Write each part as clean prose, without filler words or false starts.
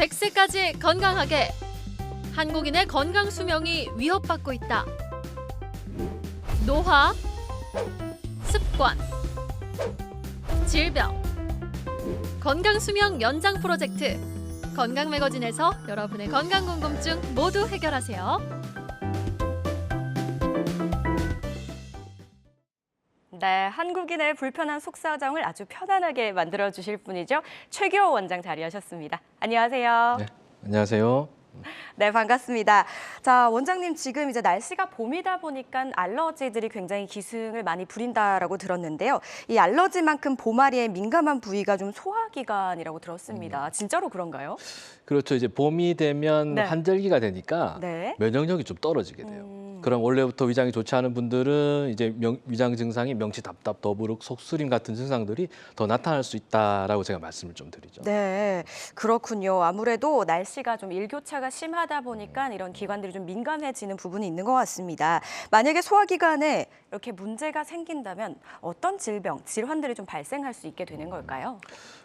100세까지 건강하게. 한국인의 건강 수명이 위협받고 있다. 노화, 습관, 질병. 건강 수명 연장 프로젝트. 건강 매거진에서 여러분의 건강 궁금증 모두 해결하세요. 네, 한국인의 불편한 속사정을 아주 편안하게 만들어 주실 분이죠. 최규호 원장 자리하셨습니다. 안녕하세요. 네, 안녕하세요. 네, 반갑습니다. 자, 원장님 지금 이제 날씨가 봄이다 보니까 알러지들이 굉장히 기승을 많이 부린다라고 들었는데요. 이 알러지만큼 봄알이에 민감한 부위가 좀 소화기관이라고 들었습니다. 진짜로 그런가요? 그렇죠. 이제 봄이 되면 네. 환절기가 되니까 네. 면역력이 좀 떨어지게 돼요. 그럼 원래부터 위장이 좋지 않은 분들은 이제 위장 증상이 명치, 답답, 더부룩, 속쓰림 같은 증상들이 더 나타날 수 있다라고 제가 말씀을 좀 드리죠. 네, 그렇군요. 아무래도 날씨가 좀 일교차가 심하다 보니까 이런 기관들이 좀 민감해지는 부분이 있는 것 같습니다. 만약에 소화기관에 이렇게 문제가 생긴다면 어떤 질병, 질환들이 좀 발생할 수 있게 되는 걸까요?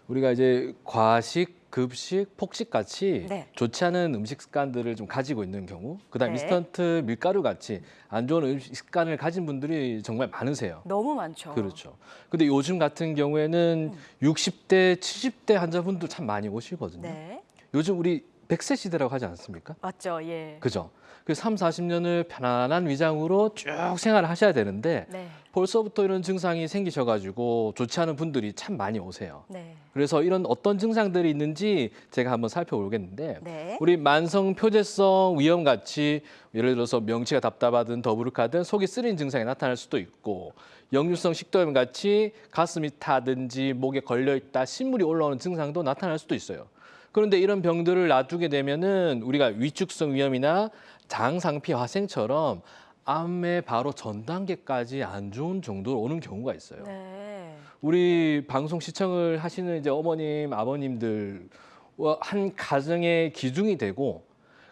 우리가 이제 과식, 급식, 폭식 같이 네. 좋지 않은 음식 습관들을 좀 가지고 있는 경우, 그다음 네. 인스턴트 밀가루 같이 안 좋은 음식 습관을 가진 분들이 정말 많으세요. 너무 많죠. 그렇죠. 근데 요즘 같은 경우에는 60대, 70대 환자분들 참 많이 오시거든요. 네, 요즘 우리 100세 시대라고 하지 않습니까? 맞죠. 예. 그죠? 그 3, 40년을 편안한 위장으로 쭉 생활을 하셔야 되는데 네, 벌써부터 이런 증상이 생기셔가지고 좋지 않은 분들이 참 많이 오세요. 네, 그래서 이런 어떤 증상들이 있는지 제가 한번 살펴보겠는데 네. 우리 만성 표재성 위염 같이 예를 들어서 명치가 답답하든 더부룩하든 속이 쓰린 증상이 나타날 수도 있고 역류성 식도염 같이 가슴이 타든지 목에 걸려있다 신물이 올라오는 증상도 나타날 수도 있어요. 그런데 이런 병들을 놔두게 되면은 우리가 위축성 위염이나 장상피 화생처럼 암의 바로 전 단계까지 안 좋은 정도로 오는 경우가 있어요. 네. 우리 방송 시청을 하시는 이제 어머님, 아버님들 한 가정의 기둥이 되고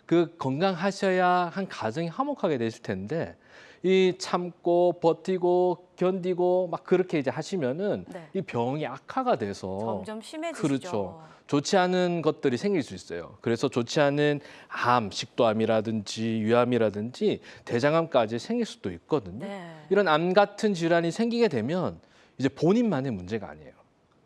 그 건강하셔야 한 가정이 화목하게 되실 텐데 이 참고 버티고 견디고 막 그렇게 이제 하시면은 네. 이 병이 악화가 돼서 점점 심해지죠. 그렇죠. 좋지 않은 것들이 생길 수 있어요. 그래서 좋지 않은 암, 식도암이라든지 위암이라든지 대장암까지 생길 수도 있거든요. 네. 이런 암 같은 질환이 생기게 되면 이제 본인만의 문제가 아니에요.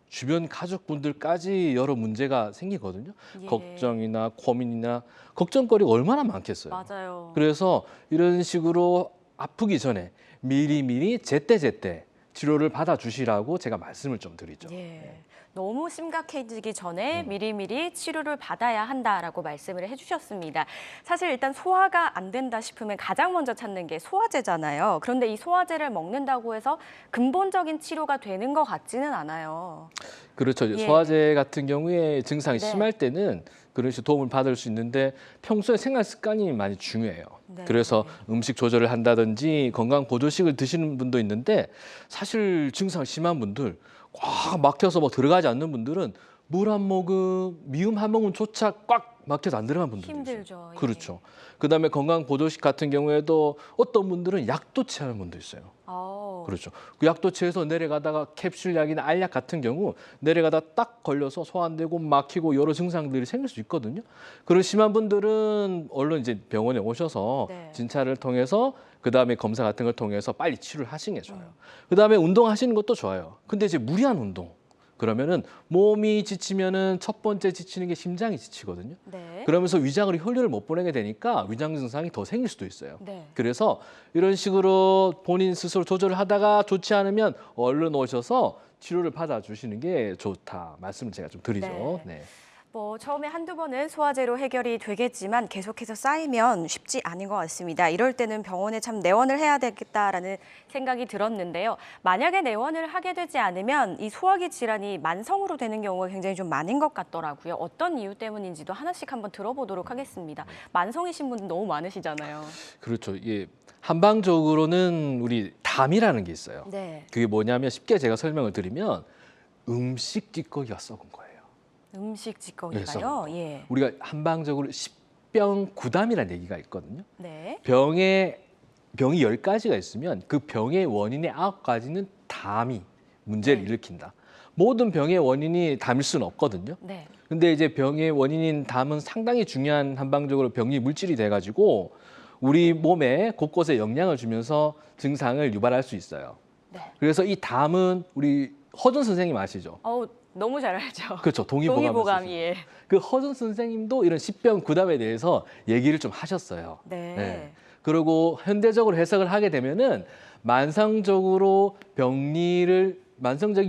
주변 가족분들까지 여러 문제가 생기거든요. 예. 걱정이나 고민이나 걱정거리가 얼마나 많겠어요. 맞아요. 그래서 이런 식으로 아프기 전에 미리미리 제때제때 치료를 받아주시라고 제가 말씀을 좀 드리죠. 예. 너무 심각해지기 전에 미리미리 치료를 받아야 한다라고 말씀을 해주셨습니다. 사실 일단 소화가 안 된다 싶으면 가장 먼저 찾는 게 소화제잖아요. 그런데 이 소화제를 먹는다고 해서 근본적인 치료가 되는 것 같지는 않아요. 그렇죠. 예. 소화제 같은 경우에 증상이 네. 심할 때는 그런 식으로 도움을 받을 수 있는데 평소에 생활 습관이 많이 중요해요. 네. 그래서 음식 조절을 한다든지 건강 보조식을 드시는 분도 있는데 사실 증상 심한 분들 꽉 막혀서 뭐 들어가지 않는 분들은 물 한 모금, 미음 한 모금조차 꽉 막혀서 안 들어간 분들도 힘들죠. 있어요. 예. 그렇죠. 그다음에 건강 보조식 같은 경우에도 어떤 분들은 약도 취하는 분도 있어요. 그렇죠. 그 약도 취해서 내려가다가 캡슐 약이나 알약 같은 경우 내려가다 딱 걸려서 소화 안 되고 막히고 여러 증상들이 생길 수 있거든요. 그런 심한 분들은 얼른 이제 병원에 오셔서 네. 진찰을 통해서 그다음에 검사 같은 걸 통해서 빨리 치료를 하시는 게 좋아요. 그다음에 운동하시는 것도 좋아요. 근데 이제 무리한 운동 그러면은 몸이 지치면은 첫 번째 지치는 게 심장이 지치거든요. 네. 그러면서 위장으로 혈류를 못 보내게 되니까 위장 증상이 더 생길 수도 있어요. 네. 그래서 이런 식으로 본인 스스로 조절을 하다가 좋지 않으면 얼른 오셔서 치료를 받아주시는 게 좋다 말씀을 제가 좀 드리죠. 네. 네. 뭐 처음에 한두 번은 소화제로 해결이 되겠지만 계속해서 쌓이면 쉽지 않은 것 같습니다. 이럴 때는 병원에 참 내원을 해야 되겠다라는 생각이 들었는데요. 만약에 내원을 하게 되지 않으면 이 소화기 질환이 만성으로 되는 경우가 굉장히 좀 많은 것 같더라고요. 어떤 이유 때문인지도 하나씩 한번 들어보도록 하겠습니다. 만성이신 분들 너무 많으시잖아요. 그렇죠. 이게 한방적으로는 우리 담이라는 게 있어요. 네. 그게 뭐냐면 쉽게 제가 설명을 드리면 음식 찌꺼기가 썩은 거예요. 음식 네, 찌꺼기가요? 썩은 예. 우리가 한방적으로 십병 구담이라는 얘기가 있거든요. 네. 병이 10가지가 있으면 그 병의 원인의 9가지는 담이 문제를 일으킨다. 모든 병의 원인이 담일 수는 없거든요. 네. 근데 이제 병의 원인인 담은 상당히 중요한 한방적으로 병리 물질이 돼가지고 우리 몸에 곳곳에 영향을 주면서 증상을 유발할 수 있어요. 네. 그래서 이 담은 우리 허준 선생님 아시죠? 너무 잘 알죠. 그렇죠. 동의보감이. 예. 그 허준 선생님도 이런 십병 구담에 대해서 얘기를 좀 하셨어요. 네. 네. 그리고 현대적으로 해석을 하게 되면은 만성적인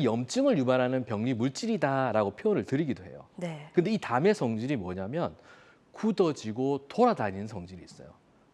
염증을 유발하는 병리 물질이다라고 표현을 드리기도 해요. 네. 근데 이 담의 성질이 뭐냐면 굳어지고 돌아다니는 성질이 있어요.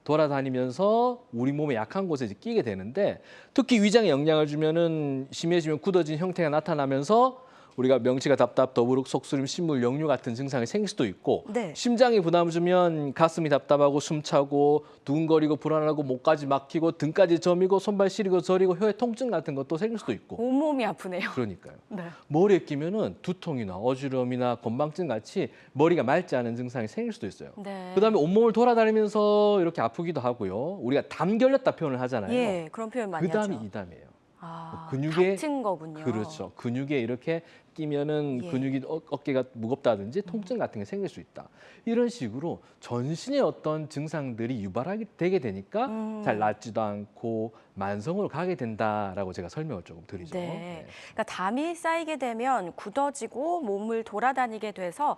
돌아다니면서 우리 몸의 약한 곳에 이제 끼게 되는데 특히 위장에 영향을 주면은 심해지면 굳어진 형태가 나타나면서 우리가 명치가 답답, 더부룩, 속쓰림, 신물, 역류 같은 증상이 생길 수도 있고 네. 심장이 부담을 주면 가슴이 답답하고 숨차고 두근거리고 불안하고 목까지 막히고 등까지 저미고 손발 시리고 저리고 혀에 통증 같은 것도 생길 수도 있고 온몸이 아프네요. 그러니까요. 네. 머리에 끼면은 두통이나 어지럼이나 건망증 같이 머리가 맑지 않은 증상이 생길 수도 있어요. 네. 그다음에 온몸을 돌아다니면서 이렇게 아프기도 하고요. 우리가 담 결렸다 표현을 하잖아요. 예, 그런 표현 많이 그다음이 하죠. 이담이에요. 아, 근육에- 다친 거군요. 그렇죠. 근육에 이렇게 끼면은 예. 근육이 어깨가 무겁다든지 통증 같은 게 생길 수 있다. 이런 식으로 전신의 어떤 증상들이 유발하게 되게 되니까 잘 낫지도 않고 만성으로 가게 된다라고 제가 설명을 조금 드리죠. 네. 그러니까 담이 쌓이게 되면 굳어지고 몸을 돌아다니게 돼서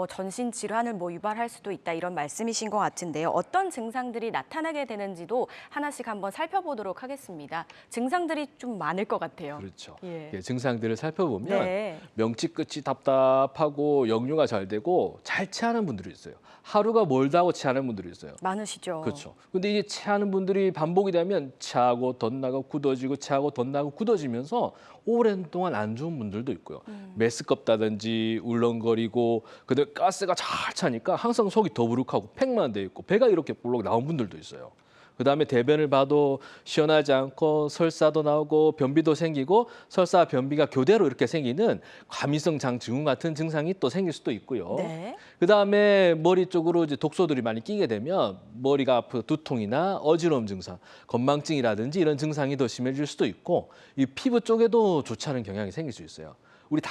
전신 질환을 유발할 수도 있다 이런 말씀이신 것 같은데요. 어떤 증상들이 나타나게 되는지도 하나씩 한번 살펴보도록 하겠습니다. 증상들이 좀 많을 것 같아요. 그렇죠. 예. 예, 증상들을 살펴보면 네. 명치 끝이 답답하고 역류가 잘 되고 잘 체하는 분들이 있어요. 하루가 멀다 하고 체하는 분들이 있어요. 많으시죠. 그렇죠. 근데 이제 체하는 분들이 반복이 되면 체하고 덧나고 굳어지고 체하고 덧나고 굳어지면서 오랜 동안 안 좋은 분들도 있고요. 메스껍다든지 울렁거리고 그다음에 가스가 잘 차니까 항상 속이 더부룩하고 팽만 돼 있고 배가 이렇게 볼록 나온 분들도 있어요. 그다음에 대변을 봐도 시원하지 않고 설사도 나오고 변비도 생기고 설사 변비가 교대로 이렇게 생기는 과민성 장증후군 같은 증상이 또 생길 수도 있고요. 네. 그다음에 머리 쪽으로 이제 독소들이 많이 끼게 되면 머리가 아프 두통이나 어지러움 증상, 건망증이라든지 이런 증상이 더 심해질 수도 있고 이 피부 쪽에도 좋지 않은 경향이 생길 수 있어요. 우리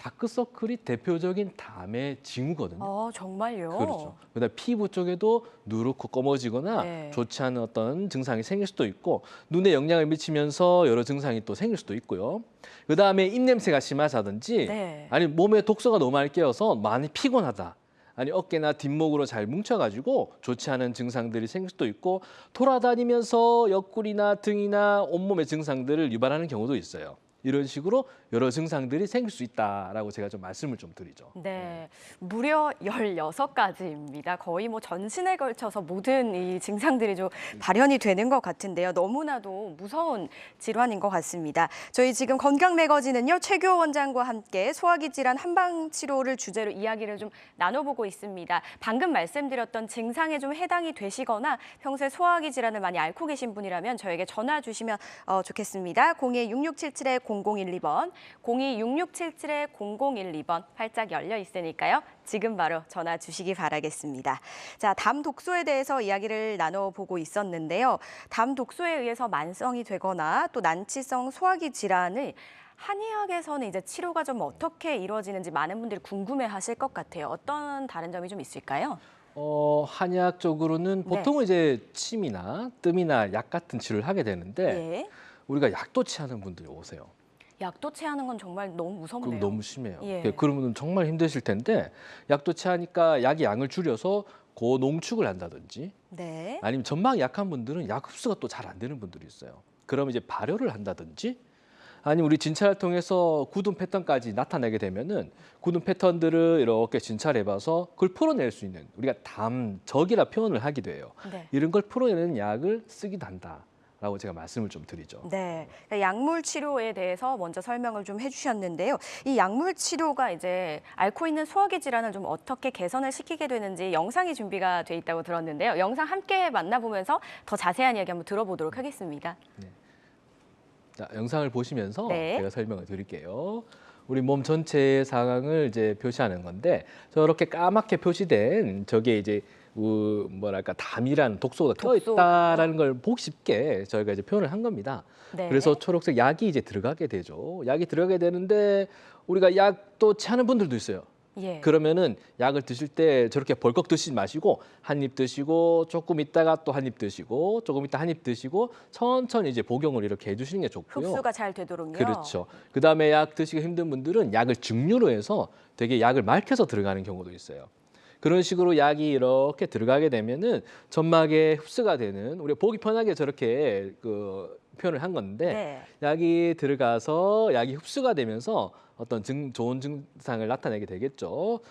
다크서클이 대표적인 담의 징후거든요. 정말요? 그렇죠. 그다음에 피부 쪽에도 누렇고 검어지거나 네. 좋지 않은 어떤 증상이 생길 수도 있고 눈에 영향을 미치면서 여러 증상이 또 생길 수도 있고요. 그다음에 입냄새가 심하다든지 네. 아니 몸에 독소가 너무 많이 끼어서 많이 피곤하다. 아니 어깨나 뒷목으로 잘 뭉쳐가지고 좋지 않은 증상들이 생길 수도 있고 돌아다니면서 옆구리나 등이나 온몸의 증상들을 유발하는 경우도 있어요. 이런 식으로 여러 증상들이 생길 수 있다라고 제가 좀 말씀을 좀 드리죠. 네, 무려 16가지입니다. 거의 전신에 걸쳐서 모든 이 증상들이 좀 발현이 되는 것 같은데요. 너무나도 무서운 질환인 것 같습니다. 저희 지금 건강 매거진은요, 최규호 원장과 함께 소화기 질환 한방 치료를 주제로 이야기를 좀 나눠보고 있습니다. 방금 말씀드렸던 증상에 좀 해당이 되시거나 평소에 소화기 질환을 많이 앓고 계신 분이라면 저에게 전화 주시면 좋겠습니다. 02-6677-0012번, 02-6677-0012번 활짝 열려 있으니까요. 지금 바로 전화 주시기 바라겠습니다. 자, 담 독소에 대해서 이야기를 나눠보고 있었는데요. 담 독소에 의해서 만성이 되거나 또 난치성 소화기 질환을 한의학에서는 이제 치료가 좀 어떻게 이루어지는지 많은 분들이 궁금해하실 것 같아요. 어떤 다른 점이 좀 있을까요? 한의학적으로는 보통은 이제 침이나 뜸이나 약 같은 치료를 하게 되는데 예. 우리가 약도 취하는 분들이 오세요. 약도 취하는 건 정말 너무 무섭네요. 그럼 너무 심해요. 예. 그러면 정말 힘드실 텐데 약도 취하니까 약의 양을 줄여서 고농축을 한다든지 네. 아니면 전망이 약한 분들은 약 흡수가 또 잘 안 되는 분들이 있어요. 그러면 이제 발효를 한다든지 아니면 우리 진찰을 통해서 굳은 패턴까지 나타내게 되면은 굳은 패턴들을 이렇게 진찰해봐서 그걸 풀어낼 수 있는 우리가 담적이라 표현을 하기도 해요. 네. 이런 걸 풀어내는 약을 쓰기도 한다라고 제가 말씀을 좀 드리죠. 네, 그러니까 약물 치료에 대해서 먼저 설명을 좀 해주셨는데요. 이 약물 치료가 이제 앓고 있는 소화기 질환을 좀 어떻게 개선을 시키게 되는지 영상이 준비가 돼 있다고 들었는데요. 영상 함께 만나보면서 더 자세한 이야기 한번 들어보도록 하겠습니다. 자, 영상을 보시면서 네. 제가 설명을 드릴게요. 우리 몸 전체의 상황을 이제 표시하는 건데 저렇게 까맣게 표시된 저게 이제 뭐랄까 담이라는 독소가 껴 독소가. 있다라는 걸 보기 쉽게 저희가 이제 표현을 한 겁니다. 네. 그래서 초록색 약이 이제 들어가게 되죠. 약이 들어가게 되는데 우리가 약도 취하는 분들도 있어요. 예. 그러면은 약을 드실 때 저렇게 벌컥 드시지 마시고 한 입 드시고 조금 있다가 또 한 입 드시고 조금 있다 한 입 드시고 천천히 이제 복용을 이렇게 해주시는 게 좋고요. 흡수가 잘 되도록요. 그렇죠. 그다음에 약 드시기 힘든 분들은 약을 증류로 해서 되게 약을 맑혀서 들어가는 경우도 있어요. 그런 식으로 약이 이렇게 들어가게 되면은 점막에 흡수가 되는 우리가 보기 편하게 저렇게 그 표현을 한 건데 네. 약이 들어가서 약이 흡수가 되면서 어떤 좋은 증상을 나타내게 되겠죠.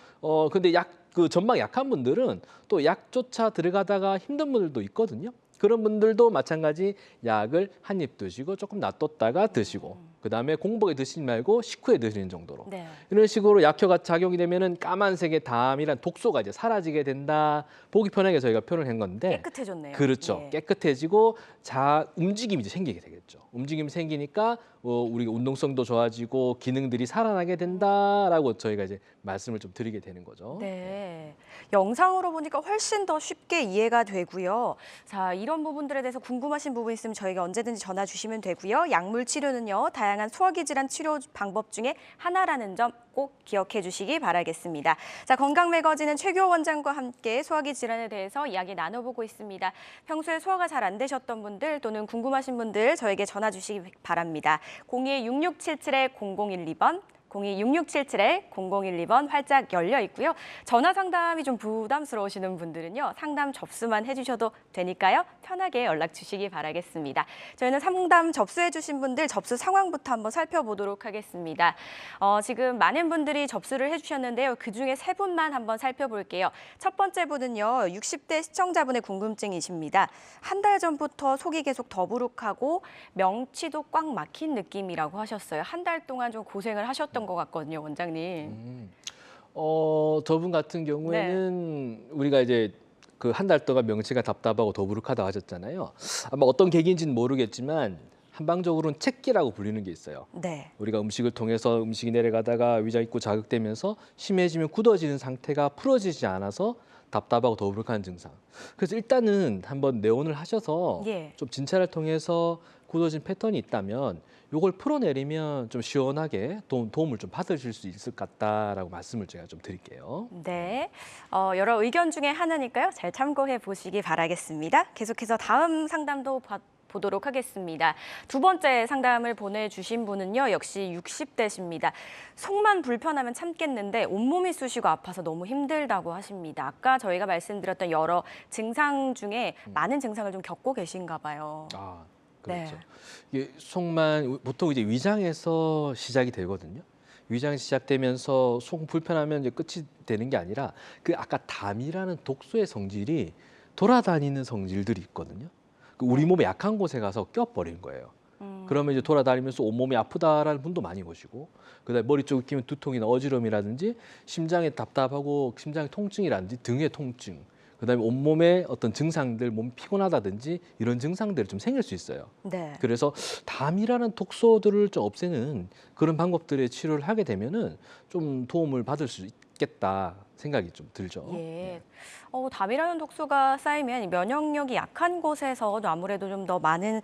근데 그 점막 약한 분들은 또 약조차 들어가다가 힘든 분들도 있거든요. 그런 분들도 마찬가지 약을 한 입 드시고 조금 놔뒀다가 드시고 그다음에 공복에 드시지 말고 식후에 드시는 정도로 네. 이런 식으로 약효가 작용이 되면은 까만색의 담이란 독소가 이제 사라지게 된다. 보기 편하게 저희가 표현을 한 건데 깨끗해졌네요. 그렇죠. 예. 깨끗해지고 움직임이 이제 생기게 되겠죠. 움직임이 생기니까 우리가 운동성도 좋아지고 기능들이 살아나게 된다라고 저희가 이제 말씀을 좀 드리게 되는 거죠. 네. 영상으로 보니까 훨씬 더 쉽게 이해가 되고요. 자, 이런 부분들에 대해서 궁금하신 부분 있으면 저희가 언제든지 전화 주시면 되고요. 약물 치료는요, 다양한 소화기 질환 치료 방법 중에 하나라는 점 꼭 기억해 주시기 바라겠습니다. 자, 건강 매거진은 최규호 원장과 함께 소화기 질환에 대해서 이야기 나눠보고 있습니다. 평소에 소화가 잘 안 되셨던 분들 또는 궁금하신 분들 저에게 전화 주시기 바랍니다. 02-6677-0012번 02-6677-0012번 활짝 열려 있고요. 전화 상담이 좀 부담스러우시는 분들은요. 상담 접수만 해주셔도 되니까요. 편하게 연락 주시기 바라겠습니다. 저희는 상담 접수해 주신 분들 접수 상황부터 한번 살펴보도록 하겠습니다. 지금 많은 분들이 접수를 해주셨는데요. 그중에 세 분만 한번 살펴볼게요. 첫 번째 분은요. 60대 시청자분의 궁금증이십니다. 한 달 전부터 속이 계속 더부룩하고 명치도 꽉 막힌 느낌이라고 하셨어요. 한 달 동안 좀 고생을 하셨던 것 같거든요, 원장님. 저분 같은 경우에는 우리가 이제 그 한 달 동안 명치가 답답하고 더부룩하다고 하셨잖아요. 아마 어떤 계기인지는 모르겠지만 한방적으로는 책기라고 불리는 게 있어요. 네. 우리가 음식을 통해서 음식이 내려가다가 위장 입구 자극되면서 심해지면 굳어지는 상태가 풀어지지 않아서 답답하고 더부룩한 증상. 그래서 일단은 한번 내원을 하셔서 예. 좀 진찰을 통해서 굳어진 패턴이 있다면 이걸 풀어내리면 좀 시원하게 도움을 좀 받으실 수 있을 것 같다라고 말씀을 제가 좀 드릴게요. 네, 여러 의견 중에 하나니까요. 잘 참고해 보시기 바라겠습니다. 계속해서 다음 상담도 보도록 하겠습니다. 두 번째 상담을 보내주신 분은요. 역시 60대십니다. 속만 불편하면 참겠는데 온몸이 쑤시고 아파서 너무 힘들다고 하십니다. 아까 저희가 말씀드렸던 여러 증상 중에 많은 증상을 좀 겪고 계신가 봐요. 아, 그렇죠. 네. 이게 속만 보통 이제 위장에서 시작이 되거든요. 위장이 시작되면서 속 불편하면 이제 끝이 되는 게 아니라 그 아까 담이라는 독소의 성질이 돌아다니는 성질들이 있거든요. 우리 몸에 약한 곳에 가서 껴버린 거예요. 그러면 이제 돌아다니면서 온몸이 아프다라는 분도 많이 보시고 그다음에 머리 쪽에 끼면 두통이나 어지럼이라든지 심장에 답답하고 심장의 통증이라든지 등의 통증 그다음에 온몸에 어떤 증상들, 몸이 피곤하다든지 이런 증상들이 좀 생길 수 있어요. 네. 그래서 담이라는 독소들을 좀 없애는 그런 방법들의 치료를 하게 되면은 좀 도움을 받을 수 있겠다 생각이 좀 들죠. 예. 담이라는 독소가 쌓이면 면역력이 약한 곳에서도 아무래도 좀 더 많은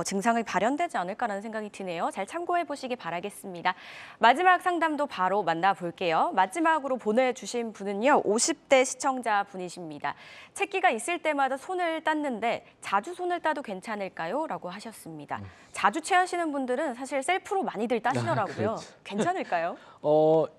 증상을 발현되지 않을까라는 생각이 드네요. 잘 참고해 보시기 바라겠습니다. 마지막 상담도 바로 만나볼게요. 마지막으로 보내주신 분은요. 50대 시청자 분이십니다. 책기가 있을 때마다 손을 땄는데 자주 손을 따도 괜찮을까요? 라고 하셨습니다. 자주 체하시는 분들은 사실 셀프로 많이들 따시더라고요. 그렇죠. 괜찮을까요?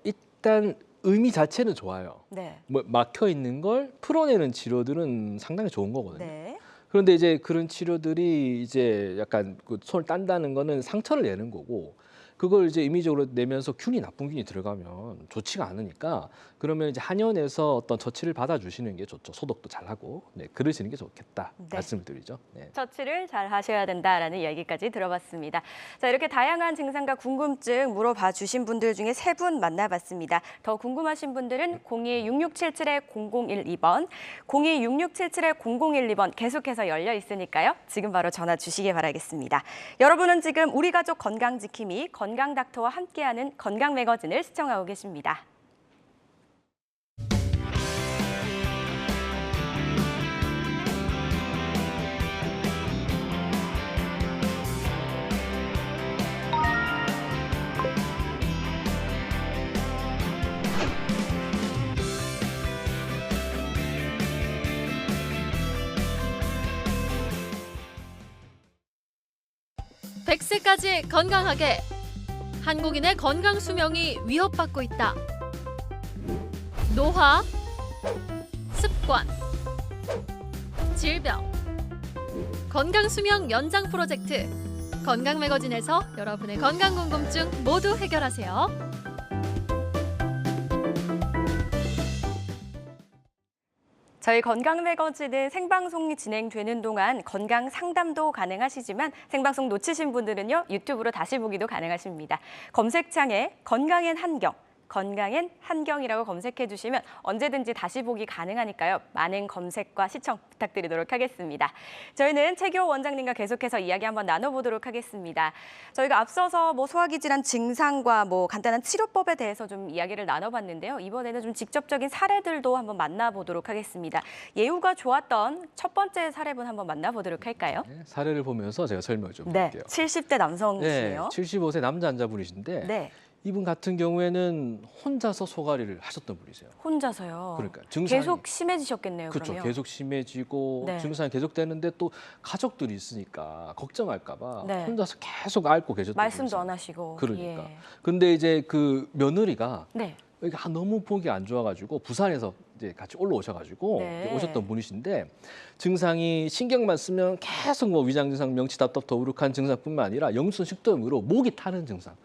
일단 의미 자체는 좋아요. 네. 뭐 막혀 있는 걸 풀어내는 치료들은 상당히 좋은 거거든요. 네. 그런데 이제 그런 치료들이 이제 약간 그 손을 딴다는 거는 상처를 내는 거고 그걸 이제 임의적으로 내면서 나쁜 균이 들어가면 좋지가 않으니까 그러면 이제 한의원에서 어떤 처치를 받아주시는 게 좋죠. 소독도 잘하고 그러시는 게 좋겠다 말씀을 드리죠. 네. 처치를 잘 하셔야 된다라는 이야기까지 들어봤습니다. 자, 이렇게 다양한 증상과 궁금증 물어봐 주신 분들 중에 세 분 만나봤습니다. 더 궁금하신 분들은 02-6677-0012번, 02-6677-0012번 계속해서 열려 있으니까요. 지금 바로 전화 주시기 바라겠습니다. 여러분은 지금 우리 가족 건강 지킴이 건강닥터와 함께하는 건강 매거진을 시청하고 계십니다. 100세까지 건강하게. 한국인의 건강 수명이 위협받고 있다. 노화, 습관, 질병. 건강 수명 연장 프로젝트. 건강 매거진에서 여러분의 건강 궁금증 모두 해결하세요. 저희 건강 매거진은 생방송이 진행되는 동안 건강 상담도 가능하시지만 생방송 놓치신 분들은요, 유튜브로 다시 보기도 가능하십니다. 검색창에 건강엔 한경, 건강엔 한경이라고 검색해 주시면 언제든지 다시 보기 가능하니까요. 많은 검색과 시청 부탁드리도록 하겠습니다. 저희는 최기호 원장님과 계속해서 이야기 한번 나눠보도록 하겠습니다. 저희가 앞서서 소화기 질환 증상과 간단한 치료법에 대해서 좀 이야기를 나눠봤는데요. 이번에는 좀 직접적인 사례들도 한번 만나보도록 하겠습니다. 예후가 좋았던 첫 번째 사례분 한번 만나보도록 할까요? 네, 사례를 보면서 제가 설명을 좀 네, 드릴게요. 70대 남성이시네요. 75세 남자 환자분이신데 네, 이분 같은 경우에는 혼자서 소가리를 하셨던 분이세요. 혼자서요. 그러니까 증상이 계속 심해지셨겠네요. 그렇죠. 그러면. 계속 심해지고 네. 증상이 계속되는데 또 가족들이 있으니까 걱정할까 봐 네. 혼자서 계속 앓고 계셨던 말씀도 분이세요. 안 하시고. 그러니까. 예. 근데 이제 그 며느리가 네. 이게 너무 보기 안 좋아가지고 부산에서 이제 같이 올라오셔가지고 네. 오셨던 분이신데 증상이 신경만 쓰면 계속 위장 증상, 명치 답답, 더부룩한 증상뿐만 아니라 역류성 식도염으로 목이 타는 증상.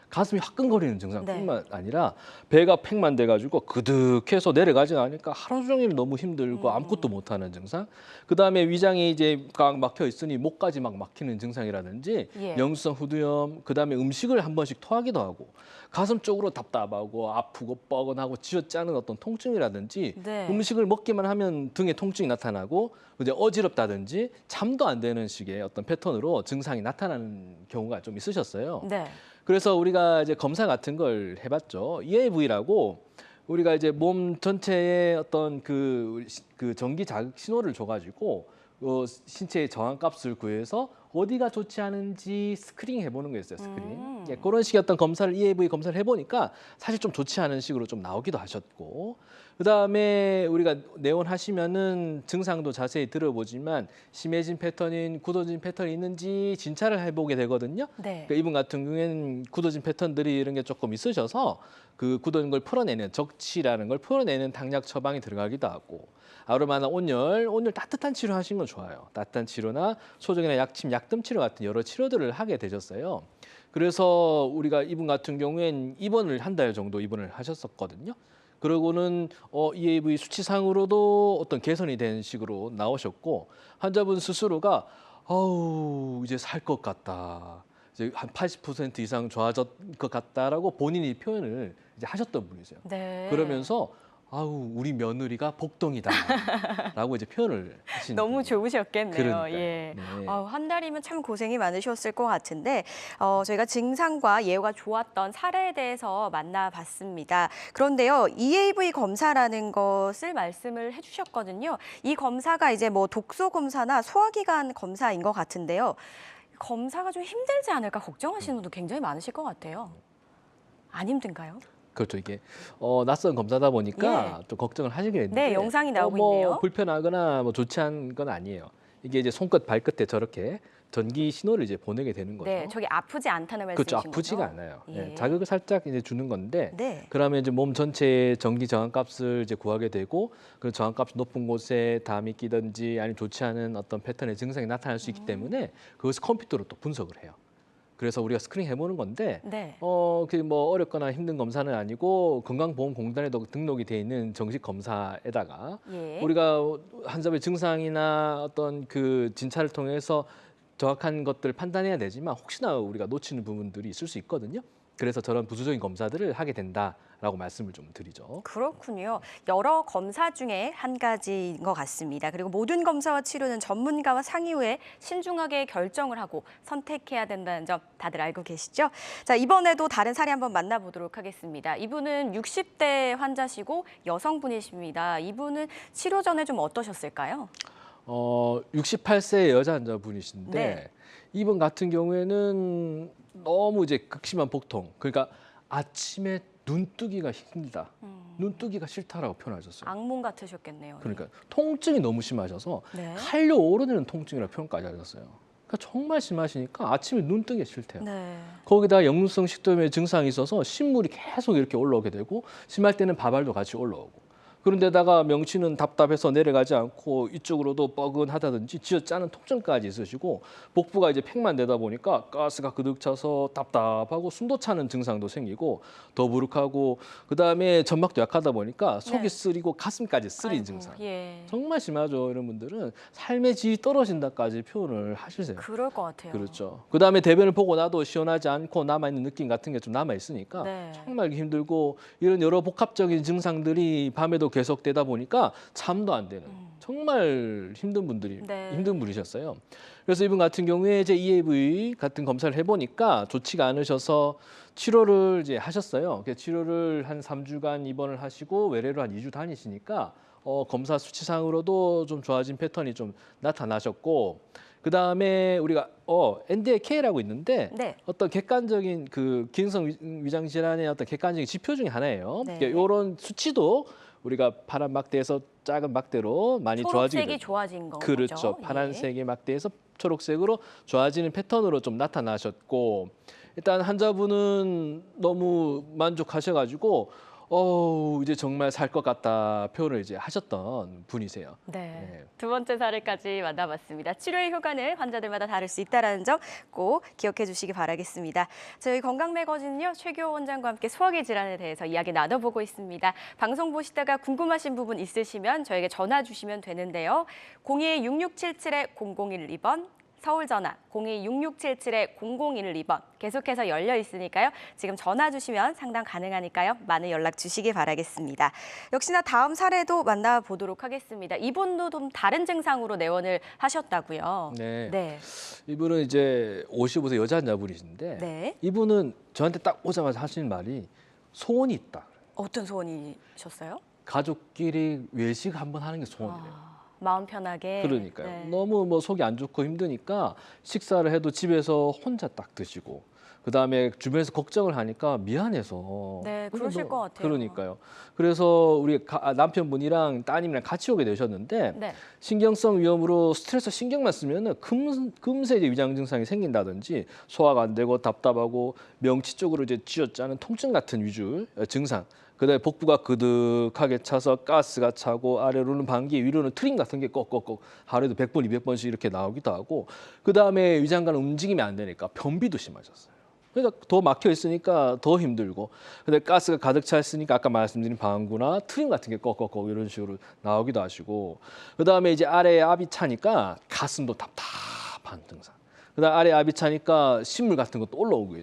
가슴이 화끈거리는 증상뿐만 아니라 배가 팽만 돼가지고 그득해서 내려가지 않으니까 하루 종일 너무 힘들고 아무것도 못하는 증상. 그 다음에 위장이 이제 꽉 막혀 있으니 목까지 막 막히는 증상이라든지 예. 역류성 후두염. 그 다음에 음식을 한 번씩 토하기도 하고 가슴 쪽으로 답답하고 아프고 뻐근하고 쥐어짜는 어떤 통증이라든지 네. 음식을 먹기만 하면 등에 통증이 나타나고 이제 어지럽다든지 잠도 안 되는 식의 어떤 패턴으로 증상이 나타나는 경우가 좀 있으셨어요. 네. 그래서 우리가 이제 검사 같은 걸 해봤죠. EAV라고 우리가 이제 몸 전체에 어떤 그 전기 자극 신호를 줘가지고 신체의 저항값을 구해서 어디가 좋지 않은지 스크린 해보는 거였어요. 스크린. 예, 그런 식의 어떤 검사를 EAV 검사를 해보니까 사실 좀 좋지 않은 식으로 좀 나오기도 하셨고, 그 다음에 우리가 내원하시면은 증상도 자세히 들어보지만 심해진 패턴인 굳어진 패턴이 있는지 진찰을 해보게 되거든요. 네. 그러니까 이분 같은 경우에는 굳어진 패턴들이 이런 게 조금 있으셔서 그 굳은 걸 풀어내는 적치라는 걸 풀어내는 당약 처방이 들어가기도 하고, 아로마나 온열 따뜻한 치료 하시는 건 좋아요. 따뜻한 치료나 소정이나 약침, 약뜸 치료 같은 여러 치료들을 하게 되셨어요. 그래서 우리가 이분 같은 경우엔 입원을 한 달 정도 입원을 하셨었거든요. 그러고는 EAV 수치상으로도 어떤 개선이 된 식으로 나오셨고, 환자분 스스로가 이제 살 것 같다. 이제 한 80% 이상 좋아졌 것 같다라고 본인이 표현을 이제 하셨던 분이세요. 네. 그러면서 우리 며느리가 복덩이다라고 이제 표현을 하신 너무 분이에요. 좋으셨겠네요. 그러니까요. 예. 네. 한 달이면 참 고생이 많으셨을 것 같은데 저희가 증상과 예후가 좋았던 사례에 대해서 만나봤습니다. 그런데요, EAV 검사라는 것을 말씀을 해주셨거든요. 이 검사가 이제 독소 검사나 소화기관 검사인 것 같은데요. 검사가 좀 힘들지 않을까 걱정하시는 분도 굉장히 많으실 것 같아요. 안 힘든가요? 그렇죠. 이게 낯선 검사다 보니까 좀 걱정을 하시게 됐는데 네, 영상이 나오고 있네요. 불편하거나 좋지 않은 건 아니에요. 이게 이제 손끝 발끝에 저렇게 전기 신호를 이제 보내게 되는 거죠. 네, 저기 아프지 않다는 그렇죠. 말씀이신 거죠? 아프지가 않아요. 예. 예, 자극을 살짝 이제 주는 건데, 네. 그러면 이제 몸 전체의 전기 저항값을 이제 구하게 되고, 그 저항값이 높은 곳에 담이 끼든지 아니면 좋지 않은 어떤 패턴의 증상이 나타날 수 있기 때문에 그것을 컴퓨터로 또 분석을 해요. 그래서 우리가 스크린 해보는 건데, 네. 그게 어렵거나 힘든 검사는 아니고 건강보험공단에도 등록이 돼 있는 정식 검사에다가 예. 우리가 환자의 증상이나 어떤 그 진찰을 통해서 정확한 것들을 판단해야 되지만 혹시나 우리가 놓치는 부분들이 있을 수 있거든요. 그래서 저런 부수적인 검사들을 하게 된다라고 말씀을 좀 드리죠. 그렇군요. 여러 검사 중에 한 가지인 것 같습니다. 그리고 모든 검사와 치료는 전문가와 상의 후에 신중하게 결정을 하고 선택해야 된다는 점 다들 알고 계시죠? 자, 이번에도 다른 사례 한번 만나보도록 하겠습니다. 이분은 60대 환자시고 여성분이십니다. 이분은 치료 전에 좀 어떠셨을까요? 68세 여자 환자분이신데 네. 이분 같은 경우에는 너무 이제 극심한 복통, 그러니까 아침에 눈뜨기가 힘들다, 눈뜨기가 싫다라고 표현하셨어요. 악몽 같으셨겠네요. 그러니까 통증이 너무 심하셔서 네. 칼로 오르내는 통증이라고 표현까지 하셨어요. 그러니까 정말 심하시니까 아침에 눈 뜨기 싫대요. 네. 거기다 역류성 식도염의 증상이 있어서 신물이 계속 이렇게 올라오게 되고 심할 때는 바발도 같이 올라오고 그런데다가 명치는 답답해서 내려가지 않고 이쪽으로도 뻐근하다든지 쥐어짜는 통증까지 있으시고 복부가 이제 팩만 되다 보니까 가스가 그득 차서 답답하고 숨도 차는 증상도 생기고 더부룩하고 그다음에 점막도 약하다 보니까 속이 네. 쓰리고 가슴까지 쓰린 아이고, 증상. 예. 정말 심하죠. 이런 분들은 삶의 질이 떨어진다까지 표현을 하시세요. 그럴 것 같아요. 그렇죠. 그다음에 대변을 보고 나도 시원하지 않고 남아있는 느낌 같은 게 좀 남아있으니까 네. 정말 힘들고 이런 여러 복합적인 증상들이 밤에도 계속되다 보니까 잠도 안 되는 정말 힘든 네. 분이셨어요. 그래서 이분 같은 경우에 이제 EAV 같은 검사를 해보니까 좋지가 않으셔서 치료를 이제 하셨어요. 그 치료를 한 3주간 입원을 하시고 외래로 한 2주 다니시니까 검사 수치상으로도 좀 좋아진 패턴이 좀 나타나셨고 그다음에 우리가 NDA-K라고 있는데 네. 어떤 객관적인 그 기능성 위장 질환의 어떤 객관적인 지표 중에 하나예요. 네. 이런 수치도 우리가 파란 막대에서 작은 막대로 많이 좋아지게 초록색이 돼요. 좋아진 거죠. 그렇죠. 예. 파란색의 막대에서 초록색으로 좋아지는 패턴으로 좀 나타나셨고 일단 환자분은 너무 만족하셔가지고 이제 정말 살 것 같다 표현을 이제 하셨던 분이세요. 네. 네. 두 번째 사례까지 만나봤습니다. 치료의 효과는 환자들마다 다를 수 있다는 점 꼭 기억해 주시기 바라겠습니다. 저희 건강매거진은요, 최규호 원장과 함께 소화기 질환에 대해서 이야기 나눠보고 있습니다. 방송 보시다가 궁금하신 부분 있으시면 저에게 전화 주시면 되는데요. 02-6677-0012번, 서울 전화 02-6677-0012번 계속해서 열려 있으니까요. 지금 전화 주시면 상담 가능하니까요. 많은 연락 주시기 바라겠습니다. 역시나 다음 사례도 만나보도록 하겠습니다. 이분도 좀 다른 증상으로 내원을 하셨다고요. 네. 네. 이분은 이제 55세 여자 환자분이신데 네. 이분은 저한테 딱 오자마자 하시는 말이 소원이 있다. 어떤 소원이셨어요? 가족끼리 외식 한번 하는 게 소원이래요. 마음 편하게. 그러니까요. 네. 너무 뭐 속이 안 좋고 힘드니까 식사를 해도 집에서 혼자 딱 드시고 그다음에 주변에서 걱정을 하니까 미안해서. 네, 그러실 것 같아요. 그러니까요. 그래서 우리 남편분이랑 따님이랑 같이 오게 되셨는데 네. 신경성 위염으로 스트레스 신경만 쓰면은 금세 이제 위장 증상이 생긴다든지 소화가 안 되고 답답하고 명치 쪽으로 이제 쥐어짜는 통증 같은 위주 증상. 그다음에 복부가 그득하게 차서 가스가 차고 아래로는 방귀, 위로는 트림 같은 게 꼭꼭꼭 하루에도 100번, 200번씩 이렇게 나오기도 하고 그다음에 위장관은 움직임이 안 되니까 변비도 심해졌어요. 그러니까 더 막혀 있으니까 더 힘들고 근데 가스가 가득 차 있으니까 아까 말씀드린 방구나 트림 같은 게 꼭꼭꼭 이런 식으로 나오기도 하시고 그다음에 이제 아래에 압이 차니까 가슴도 답답한 증상. 그다음 아래 압이 차니까 신물 같은 것도 올라오고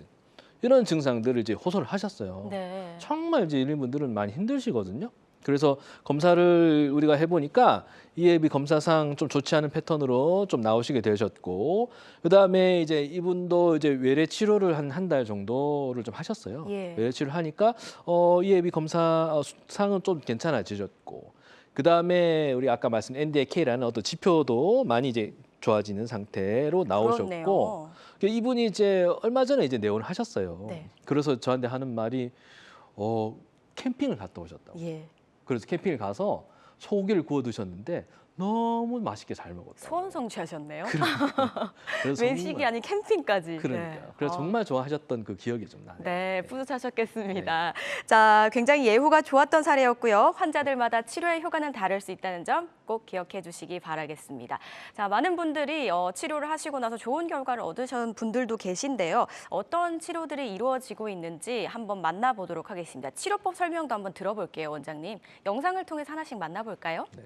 이런 증상들을 이제 호소를 하셨어요. 네. 정말 이제 이런 분들은 많이 힘드시거든요. 그래서 검사를 우리가 해보니까 EAB 검사상 좀 좋지 않은 패턴으로 좀 나오시게 되셨고, 그 다음에 이제 이분도 이제 외래 치료를 한 달 정도를 좀 하셨어요. 예. 외래 치료를 하니까 EAB 검사 상은 좀 괜찮아지셨고, 그 다음에 우리 아까 말씀 NDA-K라는 어떤 지표도 많이 이제 좋아지는 상태로 나오셨고. 그렇네요. 이분이 이제 얼마 전에 이제 내원을 하셨어요. 네. 그래서 저한테 하는 말이 캠핑을 갔다 오셨다고. 예. 그래서 캠핑을 가서 소고기를 구워 드셨는데 너무 맛있게 잘 먹었다고. 소원 성취하셨네요. 그래서 외식이 정말, 아닌 캠핑까지. 그러니까요. 네. 그래서 정말 좋아하셨던 그 기억이 좀 나네요. 네, 뿌듯하셨겠습니다. 자, 굉장히 예후가 좋았던 사례였고요. 환자들마다 치료의 효과는 다를 수 있다는 점 꼭 기억해 주시기 바라겠습니다. 자, 많은 분들이 치료를 하시고 나서 좋은 결과를 얻으신 분들도 계신데요. 어떤 치료들이 이루어지고 있는지 한번 만나보도록 하겠습니다. 치료법 설명도 한번 들어볼게요, 원장님. 영상을 통해서 하나씩 만나볼까요? 네.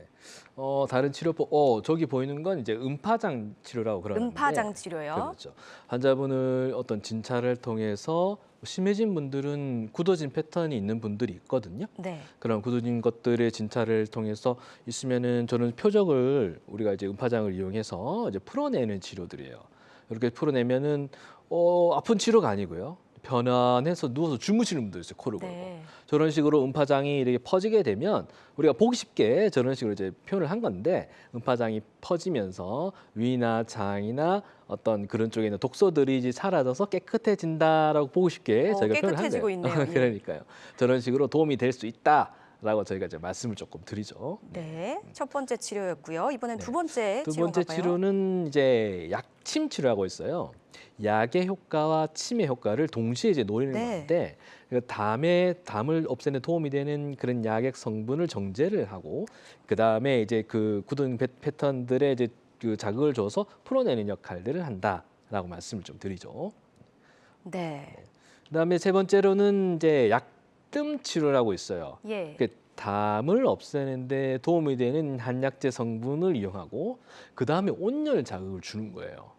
다른 치료법, 저기 보이는 건 이제 음파장 치료라고 그러는데. 음파장 치료요. 그렇죠. 환자분을 어떤 진찰을 통해서 심해진 분들은 굳어진 패턴이 있는 분들이 있거든요. 네. 그런 굳어진 것들의 진찰을 통해서 있으면은 저는 표적을 우리가 이제 음파장을 이용해서 이제 풀어내는 치료들이에요. 이렇게 풀어내면은 아픈 치료가 아니고요. 편안해서 누워서 주무시는 분들 있어요. 코를 골고. 네. 저런 식으로 음파장이 이렇게 퍼지게 되면 우리가 보기 쉽게 저런 식으로 이제 표현을 한 건데 음파장이 퍼지면서 위나 장이나 어떤 그런 쪽에 있는 독소들이 이제 사라져서 깨끗해진다라고 보고 쉽게 저희가 표현을 한 깨끗해지고 거예요. 있네요. 예. 그러니까요. 저런 식으로 도움이 될 수 있다. 라고 저희가 이제 말씀을 조금 드리죠. 네, 첫 번째 치료였고요. 이번엔 두 번째 두 치료인가 번째 봐요. 치료는 이제 약침 치료라고 있어요. 약의 효과와 침의 효과를 동시에 이제 노리는 네. 건데 담을 없애는 도움이 되는 그런 약액 성분을 정제를 하고 그 다음에 이제 그 굳은 패턴들에 이제 그 자극을 줘서 풀어내는 역할들을 한다라고 말씀을 좀 드리죠. 네. 그다음에 세 번째로는 이제 약뜸 치료라고 있어요. 예. 그 담을 없애는데 도움이 되는 한약재 성분을 이용하고 그 다음에 온열 자극을 주는 거예요.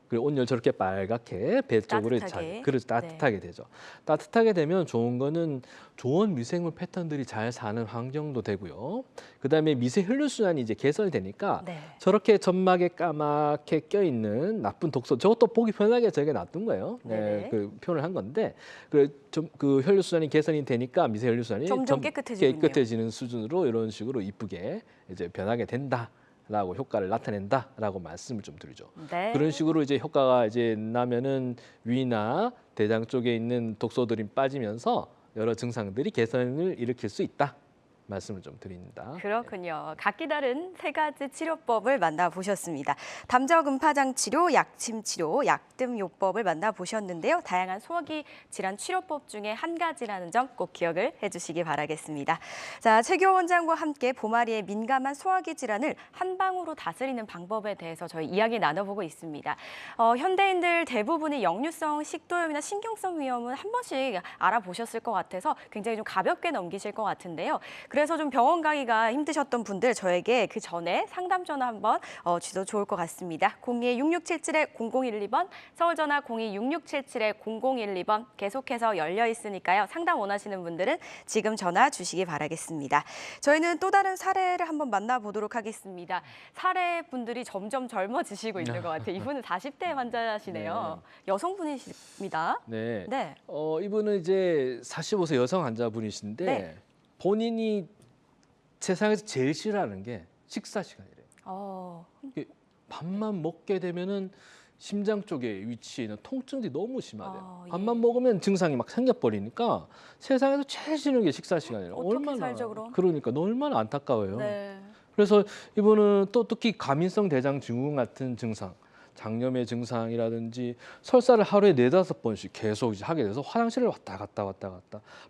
그리고 온열 저렇게 빨갛게 배 쪽으로 따뜻하게. 그래서 따뜻하게 되죠. 따뜻하게 되면 좋은 거는 좋은 미생물 패턴들이 잘 사는 환경도 되고요. 그다음에 미세 혈류순환이 이제 개선이 되니까 네. 저렇게 점막에 까맣게 껴있는 나쁜 독소 저것도 보기 편하게 저희가 놔둔 거예요. 네네. 그 표현을 한 건데 그 혈류순환이 개선이 되니까 미세 혈류순환이 점점 깨끗해지군요. 깨끗해지는 수준으로 이런 식으로 이쁘게 이제 변하게 된다라고 효과를 나타낸다라고 말씀을 좀 드리죠. 네. 그런 식으로 이제 효과가 이제 나면은 위나 대장 쪽에 있는 독소들이 빠지면서 여러 증상들이 개선을 일으킬 수 있다. 말씀을 좀 드립니다. 그렇군요. 각기 다른 세 가지 치료법을 만나보셨습니다. 담저음파장 치료, 약침 치료, 약뜸 요법을 만나보셨는데요. 다양한 소화기 질환 치료법 중에 한 가지라는 점 꼭 기억을 해주시기 바라겠습니다. 자, 최규호 원장과 함께 보마리의 민감한 소화기 질환을 한 방으로 다스리는 방법에 대해서 저희 이야기 나눠보고 있습니다. 현대인들 대부분이 역류성 식도염이나 신경성 위염은 한 번씩 알아보셨을 것 같아서 굉장히 좀 가볍게 넘기실 것 같은데요. 그래서 좀 병원 가기가 힘드셨던 분들 저에게 그 전에 상담 전화 한번 주셔도 좋을 것 같습니다. 02-6677-0012번, 서울 전화 02-6677-0012번 계속해서 열려 있으니까요. 상담 원하시는 분들은 지금 전화 주시기 바라겠습니다. 저희는 또 다른 사례를 한번 만나보도록 하겠습니다. 사례 분들이 점점 젊어지시고 있는 것 같아요. 이분은 40대 환자시네요. 여성분이십니다. 네. 네. 이분은 이제 45세 여성 환자분이신데 네. 본인이 세상에서 제일 싫어하는 게 식사 시간이래요. 이게 밥만 먹게 되면은 심장 쪽에 위치해 있는 통증이 너무 심하대요. 예. 밥만 먹으면 증상이 막 생겨버리니까 세상에서 제일 싫은 게 식사 시간이래요. 어떻게 살죠, 그럼? 그러니까 얼마나 안타까워요. 네. 그래서 이분은 또 특히 과민성 대장 증후군 같은 증상, 장염의 증상이라든지 설사를 하루에 4-5번씩 계속 이제 하게 돼서 화장실을 왔다 갔다